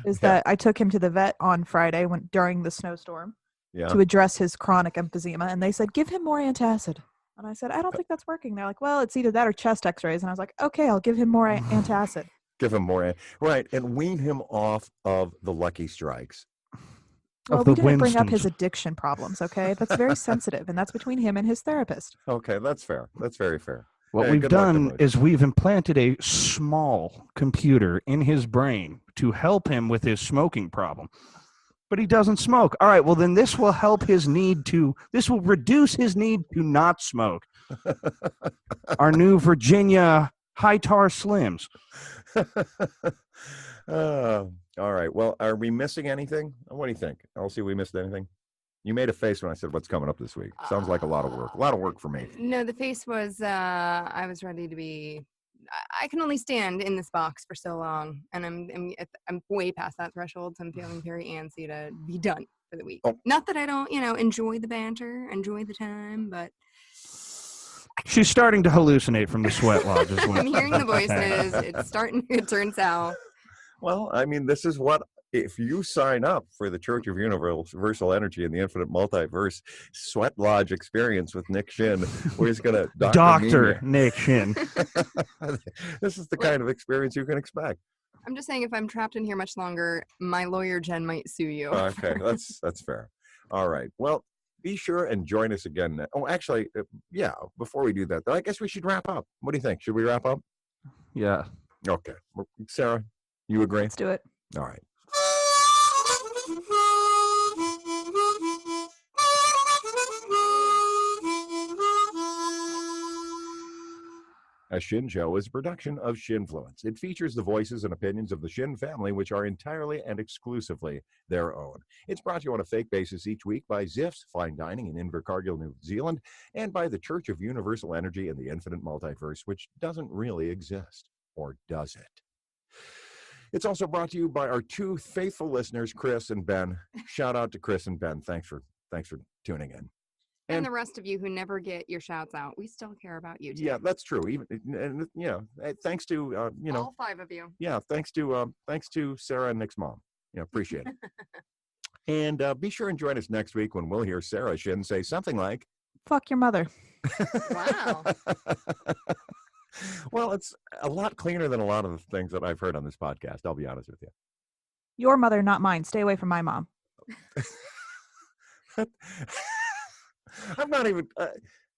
is Yeah. that I took him to the vet on Friday during the snowstorm Yeah. to address his chronic emphysema, and they said, give him more antacid. And I said, I don't think that's working. They're like, well, it's either that or chest x-rays. And I was like, okay, I'll give him more antacid. Give him more. Right. And wean him off of the Lucky Strikes. Well, Of we the didn't bring up Winstons. his addiction problems, okay? That's very sensitive, and that's between him and his therapist. Okay. That's fair. That's very fair. What Hey, we've good luck to done both. is we've implanted a small computer in his brain to help him with his smoking problem. But he doesn't smoke. All right, well, then this will this will reduce his need to not smoke. Our new Virginia high tar Slims. All right. Well, are we missing anything? What do you think? Elsie, we missed anything? You made a face when I said what's coming up this week. Sounds like a lot of work. A lot of work for me. No, the face was, I was ready to be, I can only stand in this box for so long. And I'm way past that threshold. So I'm feeling very antsy to be done for the week. Oh. Not that I don't, enjoy the banter, enjoy the time, but She's starting to hallucinate from the sweat lodge. is what- I'm hearing the voices. It's starting to turn south. Well, I mean, this is what, if you sign up for the Church of Universal Energy and the Infinite Multiverse Sweat Lodge experience with Nick Shin, where he's going to Dr. Nick Shin. This is the kind of experience you can expect. I'm just saying if I'm trapped in here much longer, my lawyer, Jen, might sue you. Okay, that's fair. All right. Well, be sure and join us again. Oh, actually, yeah, before we do that, though, I guess we should wrap up. What do you think? Should we wrap up? Yeah. Okay. Sarah, you agree? Let's do it. All right. A Shin Show is a production of Shinfluence. It features the voices and opinions of the Shin family, which are entirely and exclusively their own. It's brought to you on a fake basis each week by Ziff's Fine Dining in Invercargill, New Zealand, and by the Church of Universal Energy and the Infinite Multiverse, which doesn't really exist. Or does it? It's also brought to you by our two faithful listeners, Chris and Ben. Shout out to Chris and Ben. Thanks for tuning in. And the rest of you who never get your shouts out, we still care about you too. Yeah, that's true. Even and thanks to all 5 of you. Yeah, thanks to Sarah and Nick's mom. Yeah, appreciate it. And be sure and join us next week when we'll hear Sarah Shin say something like, Fuck your mother. Wow. Well, it's a lot cleaner than a lot of the things that I've heard on this podcast. I'll be honest with you. Your mother, not mine. Stay away from my mom. I'm not even.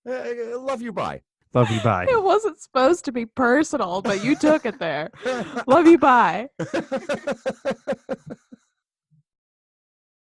Love you. Bye. Love you. Bye. It wasn't supposed to be personal, but you took it there. Love you. Bye.